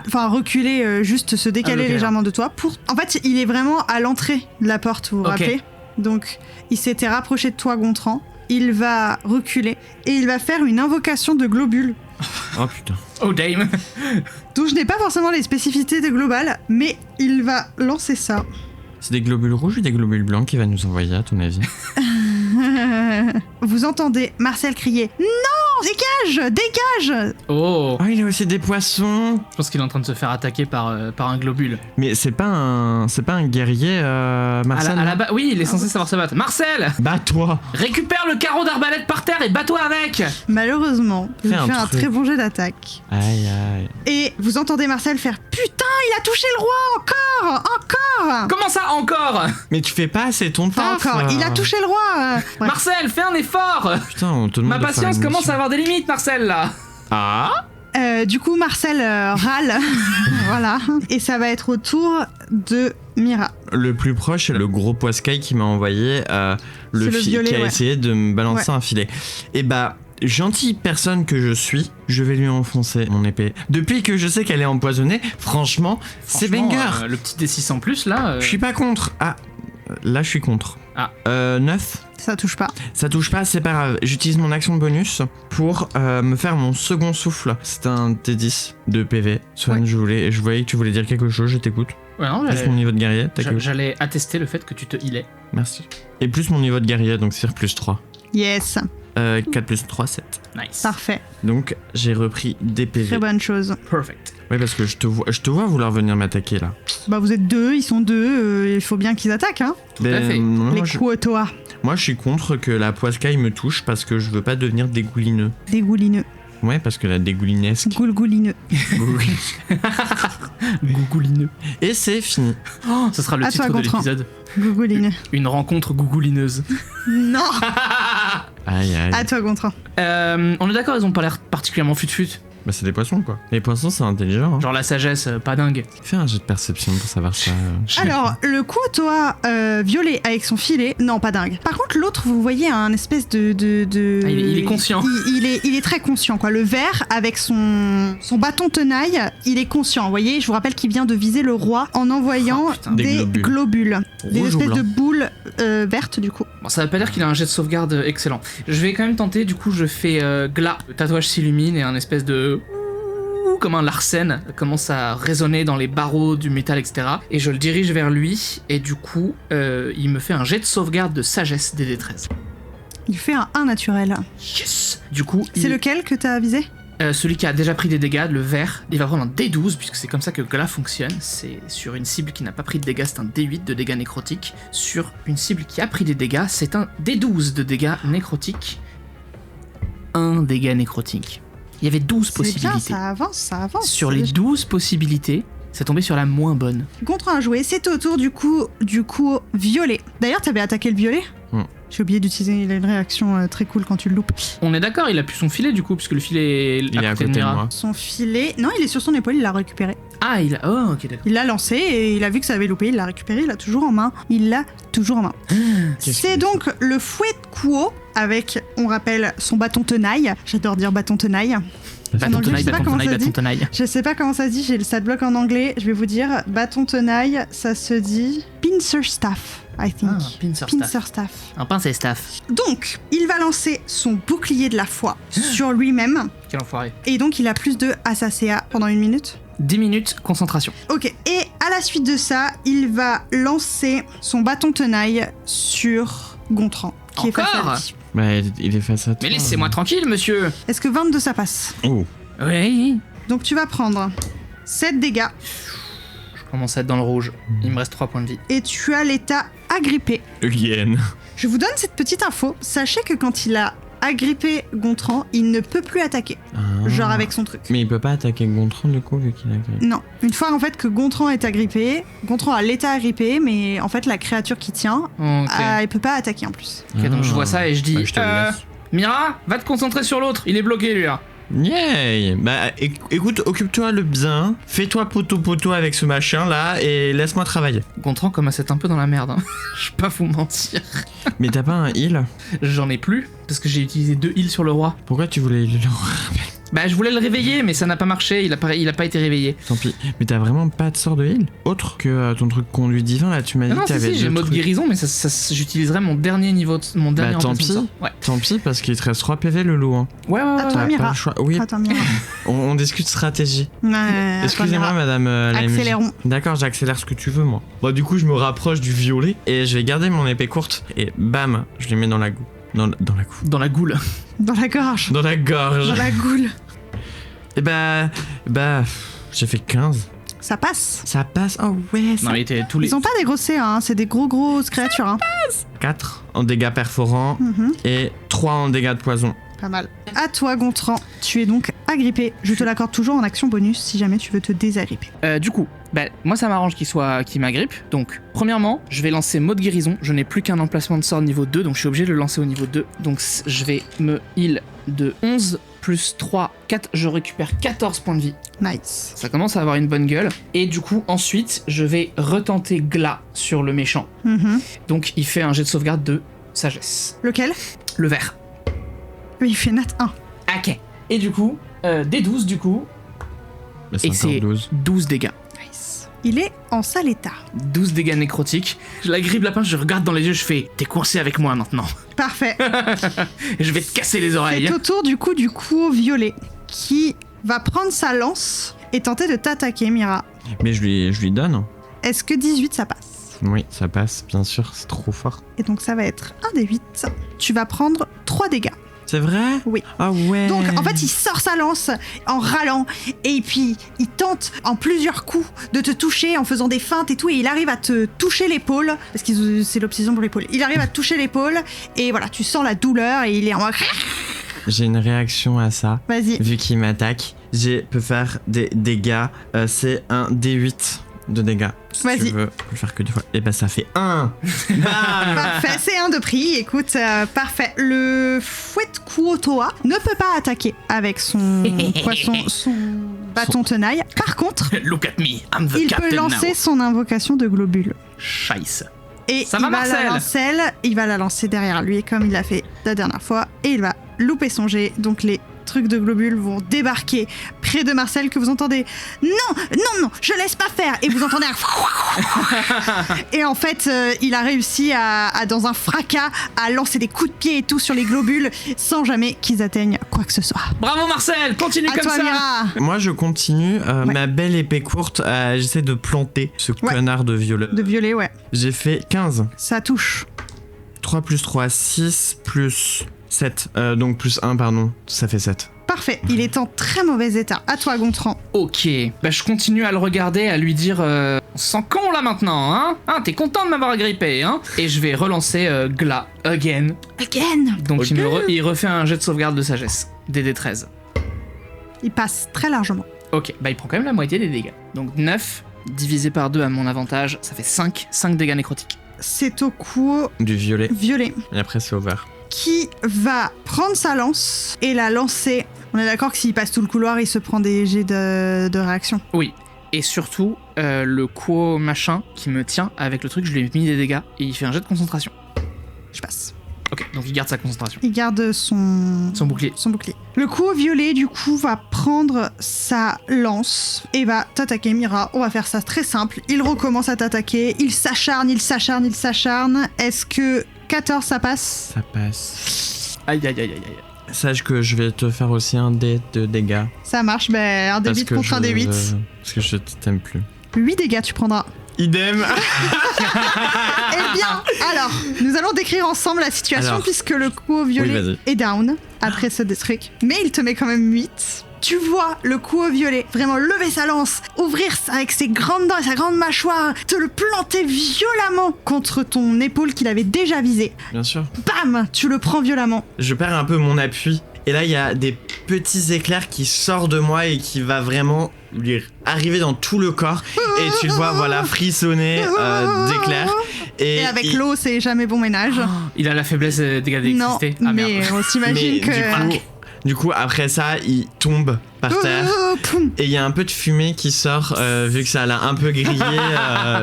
Enfin, reculer, juste se décaler ok, légèrement de toi. En fait, il est vraiment à l'entrée de la porte, vous vous Ok. rappelez? Donc, il s'était rapproché de toi, Gontran. Il va reculer et il va faire une invocation de globule. Oh putain. Oh, dame. Donc, je n'ai pas forcément les spécificités de global, mais il va lancer ça. C'est des globules rouges ou des globules blancs qu'il va nous envoyer, à ton avis? Vous entendez Marcel crier « Non! Dégage! Dégage !» Oh. Oh, il a aussi des poissons. Je pense qu'il est en train de se faire attaquer par un globule. Mais c'est pas un guerrier, Marcel. Oui, il est censé savoir se battre. Marcel, Bats-toi. récupère le carreau d'arbalète par terre et bats-toi avec. Malheureusement, je Fais fais un un truc. très bon jet d'attaque. Aïe aïe. Et vous entendez Marcel faire « Putain, il a touché le roi! Encore! Encore !» Comment ça encore? Mais tu fais pas assez ton Pas taf. encore, il a touché le roi! Bref. Marcel, fais un effort. Putain, on te demande Ma de faire patience une commence mission. à avoir des limites, Marcel, là. Ah. Du coup, Marcel râle. Voilà. Et ça va être au tour de Mira. Le plus proche, c'est le gros poiscaille qui m'a envoyé C'est le violet, qui a ouais. essayé de me balancer un filet. Et bah, gentille personne que je suis, je vais lui enfoncer mon épée. Depuis que je sais qu'elle est empoisonnée, franchement, c'est Franchement, banger. le petit D6 en plus, là. Je suis pas contre. Ah, là je suis contre. Ah. 9. Ça touche pas. Ça touche pas, c'est pas grave. J'utilise mon action de bonus pour me faire mon second souffle. C'est un T10 de PV. Swan, Ouais. je voyais que tu voulais dire quelque chose, je t'écoute. Ouais, non, Plus mon niveau de guerrier, t'as quelque chose. j'allais attester le fait que tu te healais. Merci. Et plus mon niveau de guerrier, donc c'est plus 3. Yes. 4 plus 3, 7. Nice. Parfait. Donc j'ai repris des PV. Très bonne chose. Perfect. Ouais, parce que je te vois vouloir venir m'attaquer là. Bah, vous êtes deux, ils sont deux. Il faut bien qu'ils attaquent, hein. à fait. Non, Les Kuo-toa. moi je suis contre que la poiscaille me touche parce que je veux pas devenir dégoulineux. Dégoulineux. Ouais, parce que la dégoulinesque. Goulgoulineux. Gougoulineux. Et c'est fini. Oh, ce sera le À titre toi, de Gontran. l'épisode. Gougoulineux. Une rencontre gougoulineuse. Non. Aïe aïe. À toi, Gontran. On est d'accord, ils ont pas l'air particulièrement fut-fut. Bah c'est des poissons quoi. Les poissons c'est intelligent. Hein. Genre la sagesse, pas dingue. Fais un jet de perception pour savoir ça. Alors, le Kuo-toa violet avec son filet, non, pas dingue. Par contre, l'autre, vous voyez un espèce de... Ah, il est conscient. Il est très conscient, quoi. Le vert, avec son bâton tenaille, il est conscient. Vous voyez, je vous rappelle qu'il vient de viser le roi en envoyant Oh, putain. des Des globules. Des Rouge ou espèces blanc de boules vertes, du coup. Bon, ça veut pas dire qu'il a un jet de sauvegarde excellent. Je vais quand même tenter, du coup, je fais glas. Le tatouage s'illumine et un espèce de... comme un Larsen commence à résonner dans les barreaux du métal, etc. Et je le dirige vers lui, et du coup, il me fait un jet de sauvegarde de sagesse DD13. Il fait un 1 naturel. Yes. Du coup, C'est lequel que t'as visé? Celui qui a déjà pris des dégâts, le vert, il va prendre un D12, puisque c'est comme ça que Gla fonctionne. C'est sur une cible qui n'a pas pris de dégâts, c'est un D8 de dégâts nécrotiques. Sur une cible qui a pris des dégâts, c'est un D12 de dégâts nécrotiques. Un dégât nécrotique. Il y avait 12 possibilités. C'est bien, ça avance. Sur les 12 possibilités, c'est tombé sur la moins bonne. Gontran a joué, c'est au tour du coup violet. D'ailleurs, t'avais attaqué le violet J'ai oublié d'utiliser, il a une réaction très cool quand tu le loupes. On est d'accord, il a plus son filet du coup, puisque le filet Il est à côté de Mira. moi. Son filet... Non, il est sur son épaule, il l'a récupéré. Ah, il a... Oh, ok, d'accord. Il l'a lancé et il a vu que ça avait loupé, il l'a récupéré, il l'a toujours en main. C'est donc le fouet de Kuo avec, on rappelle, son bâton tenaille. J'adore dire bâton tenaille. Bâton anglais, je sais pas comment ça se dit. tenaille. Je sais pas comment ça se dit, j'ai le stat block en anglais. Je vais vous dire, bâton tenaille, ça se dit pincer staff, I think. Ah, pincer staff. Staff. Un pince et staff. Donc, il va lancer son bouclier de la foi sur lui-même. Quel enfoiré. Et donc, il a plus 2 à sa CA pendant 1 minute. 10 minutes, concentration. Ok, et à la suite de ça, il va lancer son bâton tenaille sur Gontran, qui est face à lui. Bah, il est face à toi. Mais laissez-moi tranquille, monsieur. Est-ce que 22 ça passe? Oh. Oui. Donc tu vas prendre 7 dégâts Je commence à être dans le rouge. Il me reste 3 points de vie. et tu as l'état agrippé. Again. Je vous donne cette petite info. Sachez que quand il a agrippé Gontran, il ne peut plus attaquer. Genre avec son truc. Mais il peut pas attaquer Gontran du coup vu qu'il a grippé. Non. Une fois en fait que Gontran est agrippé, Gontran a l'état agrippé, mais en fait la créature qui tient, Ok. elle peut pas attaquer en plus. Ok, donc je vois ça et je dis... Bah, je te le laisse. Mira, va te concentrer sur l'autre. Il est bloqué, lui, là. Yay. Bah écoute, occupe-toi le bien, fais-toi poteau avec ce machin là et laisse-moi travailler. Gontran commence à être un peu dans la merde. Hein. Je vais pas vous mentir. Mais t'as pas un heal? J'en ai plus, parce que j'ai utilisé 2 heals sur le roi. Pourquoi tu voulais le... Bah, je voulais le réveiller, mais ça n'a pas marché. Il a pas été réveillé. Tant pis. Mais t'as vraiment pas de sort de heal? Autre que ton truc conduit divin là, tu m'as dit Non, que t'avais si, j'ai deux mode trucs. guérison, mais j'utiliserai mon dernier niveau, mon dernier tant emplacement de pis. sort. Ouais. Tant pis parce qu'il te reste 3 PV le loup. Hein. Ouais. Attends, T'as Mira. pas le choix. Oui, Attends, Mira. on discute stratégie. Attends, Excusez-moi Mira. madame la MJ. Accélérons. D'accord, j'accélère ce que tu veux moi. Bon du coup je me rapproche du violet et je vais garder mon épée courte et bam, je les mets dans la goût. Dans la goût. Dans la goule. Dans la gorge. Dans la gorge. Dans la goule. Et bah, j'ai fait 15. Ça passe. Ça passe. Oh ouais, ça Non, mais tous les... Ils ont pas des grosses CA, hein, c'est des grosses créatures. Hein. 4 en dégâts perforants Mhm. et 3 en dégâts de poison. Pas mal. À toi, Gontran. Tu es donc agrippé. Je te l'accorde toujours en action bonus si jamais tu veux te désagripper. Du coup, bah, moi ça m'arrange qu'il m'agrippe. Donc, premièrement, je vais lancer mode guérison. Je n'ai plus qu'un emplacement de sort niveau 2, donc je suis obligé de le lancer au niveau 2. Donc, je vais me heal de 11 plus 3, 4. Je récupère 14 points de vie. Nice. Ça commence à avoir une bonne gueule. Et du coup, ensuite, je vais retenter Gla sur le méchant. Mhm. Donc, il fait un jet de sauvegarde de sagesse. Lequel? Le vert. Il fait nat 1. Ok. Et du coup, des 12 du coup. Bah, Et c'est c'est encore 12. 12 dégâts. Nice. Il est en sale état. 12 dégâts nécrotiques. Je la grippe la pince, je regarde dans les yeux, je fais « T'es coincé avec moi maintenant. Parfait. Et je vais te casser les oreilles. C'est au tour du coup au violet qui va prendre sa lance et tenter de t'attaquer, Mira. Mais je lui donne. Est-ce que 18 ça passe? Oui, ça passe, bien sûr, c'est trop fort. Et donc ça va être un des 8. Tu vas prendre 3 dégâts. C'est vrai? Oui. Ah ouais. Donc en fait il sort sa lance en râlant et puis il tente en plusieurs coups de te toucher en faisant des feintes et tout et il arrive à te toucher l'épaule parce que c'est l'obsession pour l'épaule. Il arrive à te toucher l'épaule et voilà tu sens la douleur et il est en mode J'ai une réaction à ça. vas-y. Vu qu'il m'attaque, je peux faire des dégâts. C'est un D8 de dégâts. Si Vas-y. tu veux, je peux le faire que 2 fois. Et bah ça fait 1. Bam. Parfait, c'est un de prix. Écoute, parfait. Le fouet Kuotoa ne peut pas attaquer avec son bâton tenaille. Par contre, Look at me, I'm the il captain peut lancer now. son invocation de globule. Scheisse. Et Ça va, il va la lancer derrière lui comme il l'a fait la dernière fois et il va louper son jet. Donc les trucs de globules vont débarquer près de Marcel que vous entendez non, je laisse pas faire et vous entendez un et en fait il a réussi à dans un fracas à lancer des coups de pied et tout sur les globules sans jamais qu'ils atteignent quoi que ce soit. Bravo Marcel, continue À comme toi ça. Mira. Moi je continue. Ouais. Ma belle épée courte, j'essaie de planter ce connard de violeur. De violet, ouais. J'ai fait 15. Ça touche. 3 plus 3, 6 plus 7. Donc plus 1, pardon. Ça fait 7. Parfait, il est en très mauvais état. À toi, Gontran. Ok, bah je continue à le regarder, à lui dire on se sent con là maintenant, hein, t'es content de m'avoir agrippé, hein. Et je vais relancer Gla, again. Donc il refait un jet de sauvegarde de sagesse, DD13. Il passe très largement. Ok, bah il prend quand même la moitié des dégâts. Donc 9 divisé par 2 à mon avantage, ça fait 5 dégâts nécrotiques. C'est au Kuo Du violet. violet Et après, c'est au vert. qui va prendre sa lance et la lancer. On est d'accord que s'il passe tout le couloir, il se prend des jets de réaction. Oui, et surtout, le Kuo machin qui me tient avec le truc, je lui ai mis des dégâts et il fait un jet de concentration. Je passe. Ok, donc il garde sa concentration. Il garde son Son bouclier. Le Kuo violet, du coup, va prendre sa lance et va t'attaquer, Mira. On va faire ça très simple. Il recommence à t'attaquer. Il s'acharne. Est-ce que 14, ça passe? Ça passe. Aïe. Sache que je vais te faire aussi un dé de dégâts. Ça marche, ben un D8 contre un D8. Parce que je t'aime plus. 8 dégâts, tu prendras. Idem. Eh bien, alors, nous allons décrire ensemble la situation Alors. puisque le Kuo violet Oui, est down après ce truc. Mais il te met quand même 8. Tu vois le Kuo violet vraiment lever sa lance, ouvrir avec ses grandes dents et sa grande mâchoire, te le planter violemment contre ton épaule qu'il avait déjà visé. Bien sûr. Bam, tu le prends violemment. Je perds un peu mon appui. Et là, il y a des petits éclairs qui sortent de moi et qui va vraiment lui arriver dans tout le corps. Et tu le vois, voilà, frissonner d'éclairs. Et avec l'eau, c'est jamais bon ménage. Il a la faiblesse des dégâts Non, d'électricité. Ah mais merde. on s'imagine Mais que... du coup, après ça, il tombe par terre. Poum. Et il y a un peu de fumée qui sort, vu que ça l'a un peu grillé,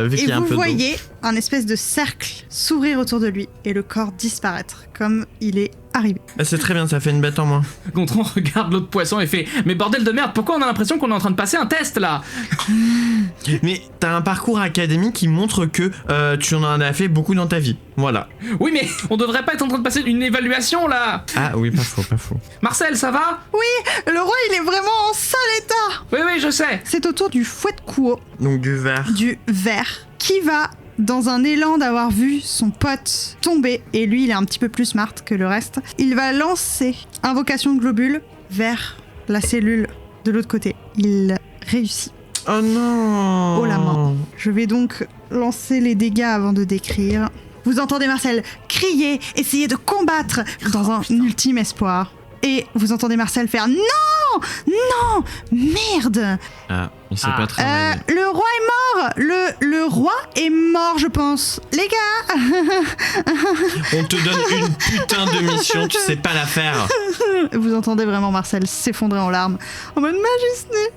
vu Et qu'il y a un vous peu d'eau. voyez un espèce de cercle s'ouvrir autour de lui et le corps disparaître comme il est arrivé. Ah, c'est très bien, ça fait une bête en moins. Gontran regarde l'autre poisson et fait mais bordel de merde, pourquoi on a l'impression qu'on est en train de passer un test là? Mais t'as un parcours académique qui montre que tu en as fait beaucoup dans ta vie. Voilà. Oui mais on devrait pas être en train de passer une évaluation là. Ah oui, pas faux. Marcel, ça va? Le roi, il est vraiment en sale état. Oui, je sais. C'est au tour du fouet de Kuo, Donc du vert. du vert, qui va, dans un élan d'avoir vu son pote tomber, et lui, il est un petit peu plus smart que le reste, il va lancer invocation de globule vers la cellule de l'autre côté. Il réussit. Oh non. Oh la main. Je vais donc lancer les dégâts avant de décrire. Vous entendez Marcel crier, essayer de combattre dans un ultime espoir. Et vous entendez Marcel faire « Non! Non! Merde !» Ah, il sait pas travailler. Le roi est mort. Le roi est mort, je pense. Les gars. On te donne une putain de mission, tu sais pas la faire. Vous entendez vraiment Marcel s'effondrer en larmes. En mode Majesté.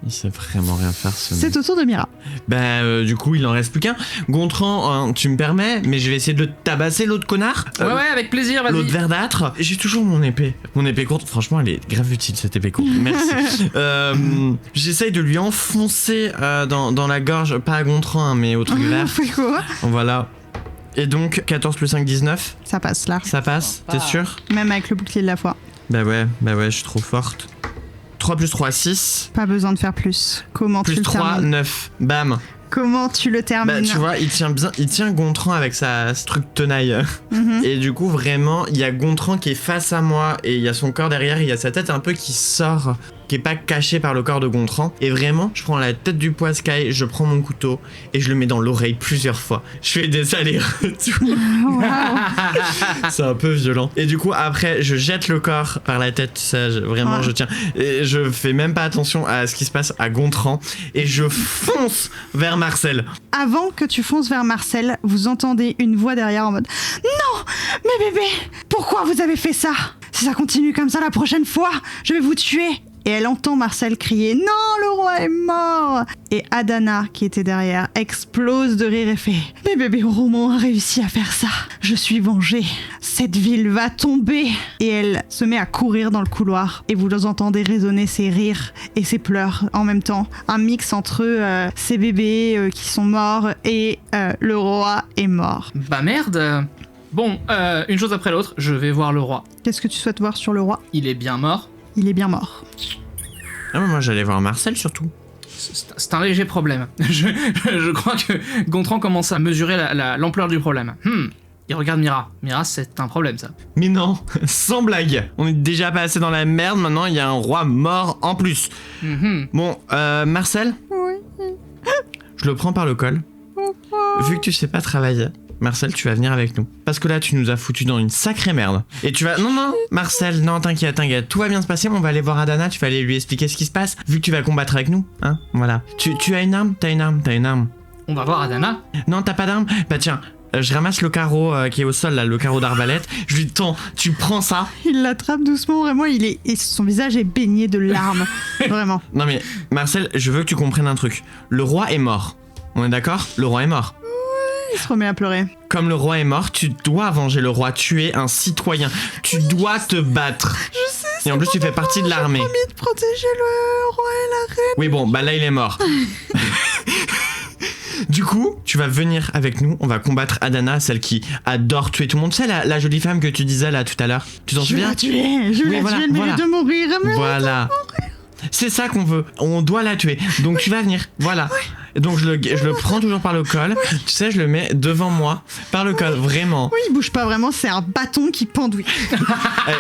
Il sait vraiment rien faire ce mec. C'est au tour de Mira. Bah du coup il en reste plus qu'un. Gontran, tu me permets, mais je vais essayer de le tabasser l'autre connard. Ouais, avec plaisir, vas-y. L'autre verdâtre. J'ai toujours mon épée. Mon épée courte, franchement elle est grave utile cette épée courte. Merci. J'essaye de lui enfoncer dans la gorge, pas à Gontran hein, mais au truc vert. Fait quoi? Voilà. Et donc 14 plus 5, 19. Ça passe là. Ça passe, t'es sûr? Même avec le bouclier de la foi. Bah ouais, je suis trop forte. 3 plus 3, 6. Pas besoin de faire plus. Comment tu Plus le 3, termines? 9. Bam. Comment tu le termines? Bah tu vois, il tient Gontran avec ce truc tenaille. Mhm. Et du coup vraiment, il y a Gontran qui est face à moi et il y a son corps derrière, il y a sa tête un peu qui sort, qui est pas cachée par le corps de Gontran. Et vraiment, je prends la tête du poiscaille, je prends mon couteau et je le mets dans l'oreille plusieurs fois. Je fais des allers-retours. Waouh. C'est un peu violent. Et du coup, après, je jette le corps par la tête, ça, vraiment, Ouais. je tiens. Et je fais même pas attention à ce qui se passe à Gontran. Et je fonce vers Marcel. Avant que tu fonces vers Marcel, vous entendez une voix derrière en mode « Non! Mais bébé! Pourquoi vous avez fait ça? Si ça continue comme ça la prochaine fois, je vais vous tuer! » Et elle entend Marcel crier « Non, le roi est mort !» Et Adana, qui était derrière, explose de rire et fait « Mais bébé Roman a réussi à faire ça! Je suis vengée! Cette ville va tomber !» Et elle se met à courir dans le couloir. Et vous entendez résonner ses rires et ses pleurs en même temps. Un mix entre ses bébés qui sont morts et le roi est mort. Bah merde. Bon, une chose après l'autre, je vais voir le roi. Qu'est-ce que tu souhaites voir sur le roi? Il est bien mort. Il est bien mort. Ah, mais moi, j'allais voir Marcel surtout. C'est un léger problème. Je crois que Gontran commence à mesurer l'ampleur du problème. il regarde Mira. Mira, c'est un problème ça. Mais non, sans blague. On est déjà passé dans la merde, maintenant il y a un roi mort en plus. Bon, Marcel. Oui. Je le prends par le col. Vu que tu sais pas travailler, Marcel, tu vas venir avec nous. Parce que là, tu nous as foutu dans une sacrée merde. Et tu vas... Non, Marcel, non, t'inquiète. Tout va bien se passer, mais on va aller voir Adana, tu vas aller lui expliquer ce qui se passe. Vu que tu vas combattre avec nous, hein, voilà. Tu as une arme? T'as une arme. On va voir Adana. Non, t'as pas d'arme? Bah tiens, je ramasse le carreau qui est au sol, là, le carreau d'arbalète. Je lui tends, tu prends ça. Il l'attrape doucement, vraiment, et son visage est baigné de larmes. Vraiment. Non mais, Marcel, je veux que tu comprennes un truc. Le roi est mort. On est d'accord? Le roi est mort. Il se remet à pleurer. Comme le roi est mort, tu dois venger le roi. Tu es un citoyen. Tu dois te battre. Je sais. Et en plus, tu fais partie de l'armée. J'ai promis de protéger le roi et la reine. Oui, bon, bah là, il est mort. Du coup, tu vas venir avec nous. On va combattre Adana, celle qui adore tuer tout le monde. Tu sais, la jolie femme que tu disais là tout à l'heure. Tu t'en souviens? Je l'ai tuée, elle mérite de mourir. Voilà. C'est ça qu'on veut. On doit la tuer. Donc tu vas venir. Voilà. Donc je le prends toujours par le col. Tu sais, je le mets devant moi par le col, vraiment. Oui, il bouge pas vraiment, c'est un bâton qui pendouille.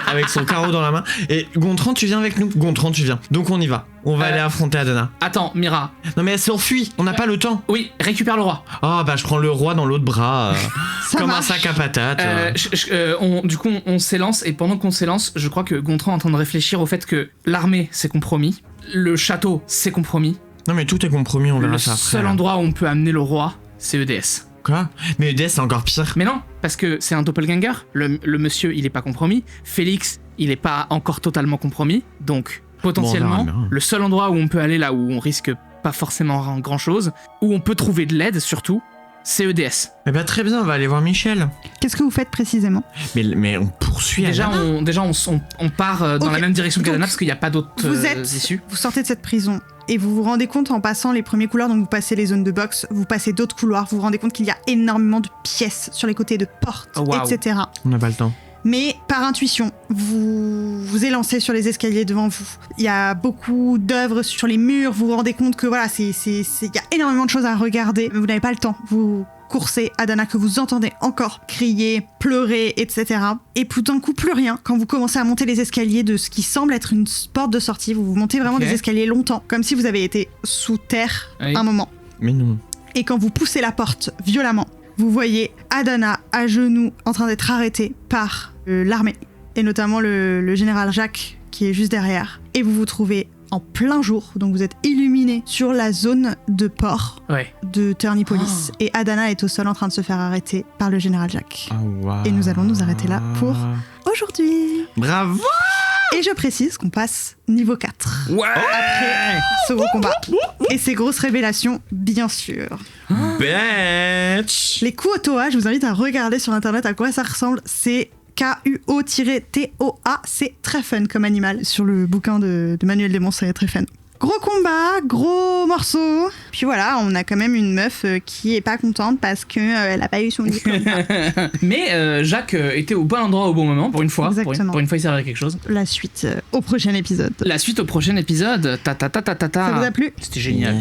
Avec son carreau dans la main. Et Gontran, tu viens avec nous. Gontran, tu viens. Donc on y va. On va aller affronter Adana. Attends, Mira. Non mais elle s'enfuit. On n'a pas le temps. Oui, récupère le roi. Ah bah je prends le roi dans l'autre bras. Comme marche. un sac à patates. Du coup, on s'élance, et pendant qu'on s'élance, je crois que Gontran est en train de réfléchir au fait que l'armée, c'est compromis. Le château, c'est compromis. Non mais tout est compromis, on verra ça après. Le seul endroit où on peut amener le roi, c'est EDS. Quoi? Mais EDS c'est encore pire. Mais non, parce que c'est un doppelganger. Le monsieur, il est pas compromis. Félix, il est pas encore totalement compromis. Donc, potentiellement, Bon, le seul endroit où on peut aller là où on risque pas forcément grand chose, où on peut trouver de l'aide surtout, c'est EDS. Eh bah très bien, on va aller voir Michel. Qu'est-ce que vous faites précisément? Mais on poursuit Déjà, Adana. on part dans Ok. la même direction Donc, qu'Adana parce qu'il n'y a pas d'autres issues. Vous sortez de cette prison et vous vous rendez compte en passant les premiers couloirs, donc vous passez les zones de boxe, vous passez d'autres couloirs, vous vous rendez compte qu'il y a énormément de pièces sur les côtés, de portes, Oh, wow. etc. On n'a pas le temps. Mais par intuition, vous vous élancez sur les escaliers devant vous. Il y a beaucoup d'œuvres sur les murs, vous vous rendez compte que voilà, il y a énormément de choses à regarder, mais vous n'avez pas le temps. Vous coursez Adana que vous entendez encore crier, pleurer, etc. Et tout d'un coup, plus rien. Quand vous commencez à monter les escaliers de ce qui semble être une porte de sortie, vous montez vraiment Ok. des escaliers longtemps, comme si vous avez été sous terre Oui. un moment. Mais non. Et quand vous poussez la porte violemment, vous voyez Adana à genoux en train d'être arrêté par l'armée, et notamment le général Jacques qui est juste derrière. Et vous vous trouvez en plein jour, donc vous êtes illuminé sur la zone de port Ouais. de Turnipolis. Et Adana est au sol en train de se faire arrêter par le général Jacques. Ah, wow. Et nous allons nous arrêter là pour aujourd'hui. Bravo. Et je précise qu'on passe niveau 4. Ouais. Après ce gros combat. Et ces grosses révélations, bien sûr. Bitch. Les Kuo-Toa, je vous invite à regarder sur internet à quoi ça ressemble. C'est Kuo-Toa, c'est très fun comme animal. Sur le bouquin de Manuel des monstres, c'est très fun. Gros combat, gros morceau. Puis voilà, on a quand même une meuf qui est pas contente parce que elle a pas eu son diplôme. Mais Jacques était au bon endroit au bon moment, pour une fois. Exactement. Pour une fois, il servait à quelque chose. La suite au prochain épisode. La suite au prochain épisode. Ça vous a plu? C'était génial.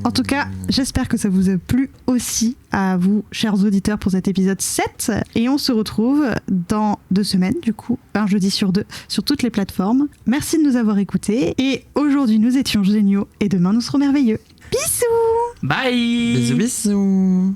En tout cas, j'espère que ça vous a plu aussi à vous, chers auditeurs, pour cet épisode 7. Et on se retrouve dans 2 semaines, du coup, un jeudi sur 2, sur toutes les plateformes. Merci de nous avoir écoutés. Et aujourd'hui, nous étions géniaux. Et demain, nous serons merveilleux. Bisous! Bye. Bisous bisous.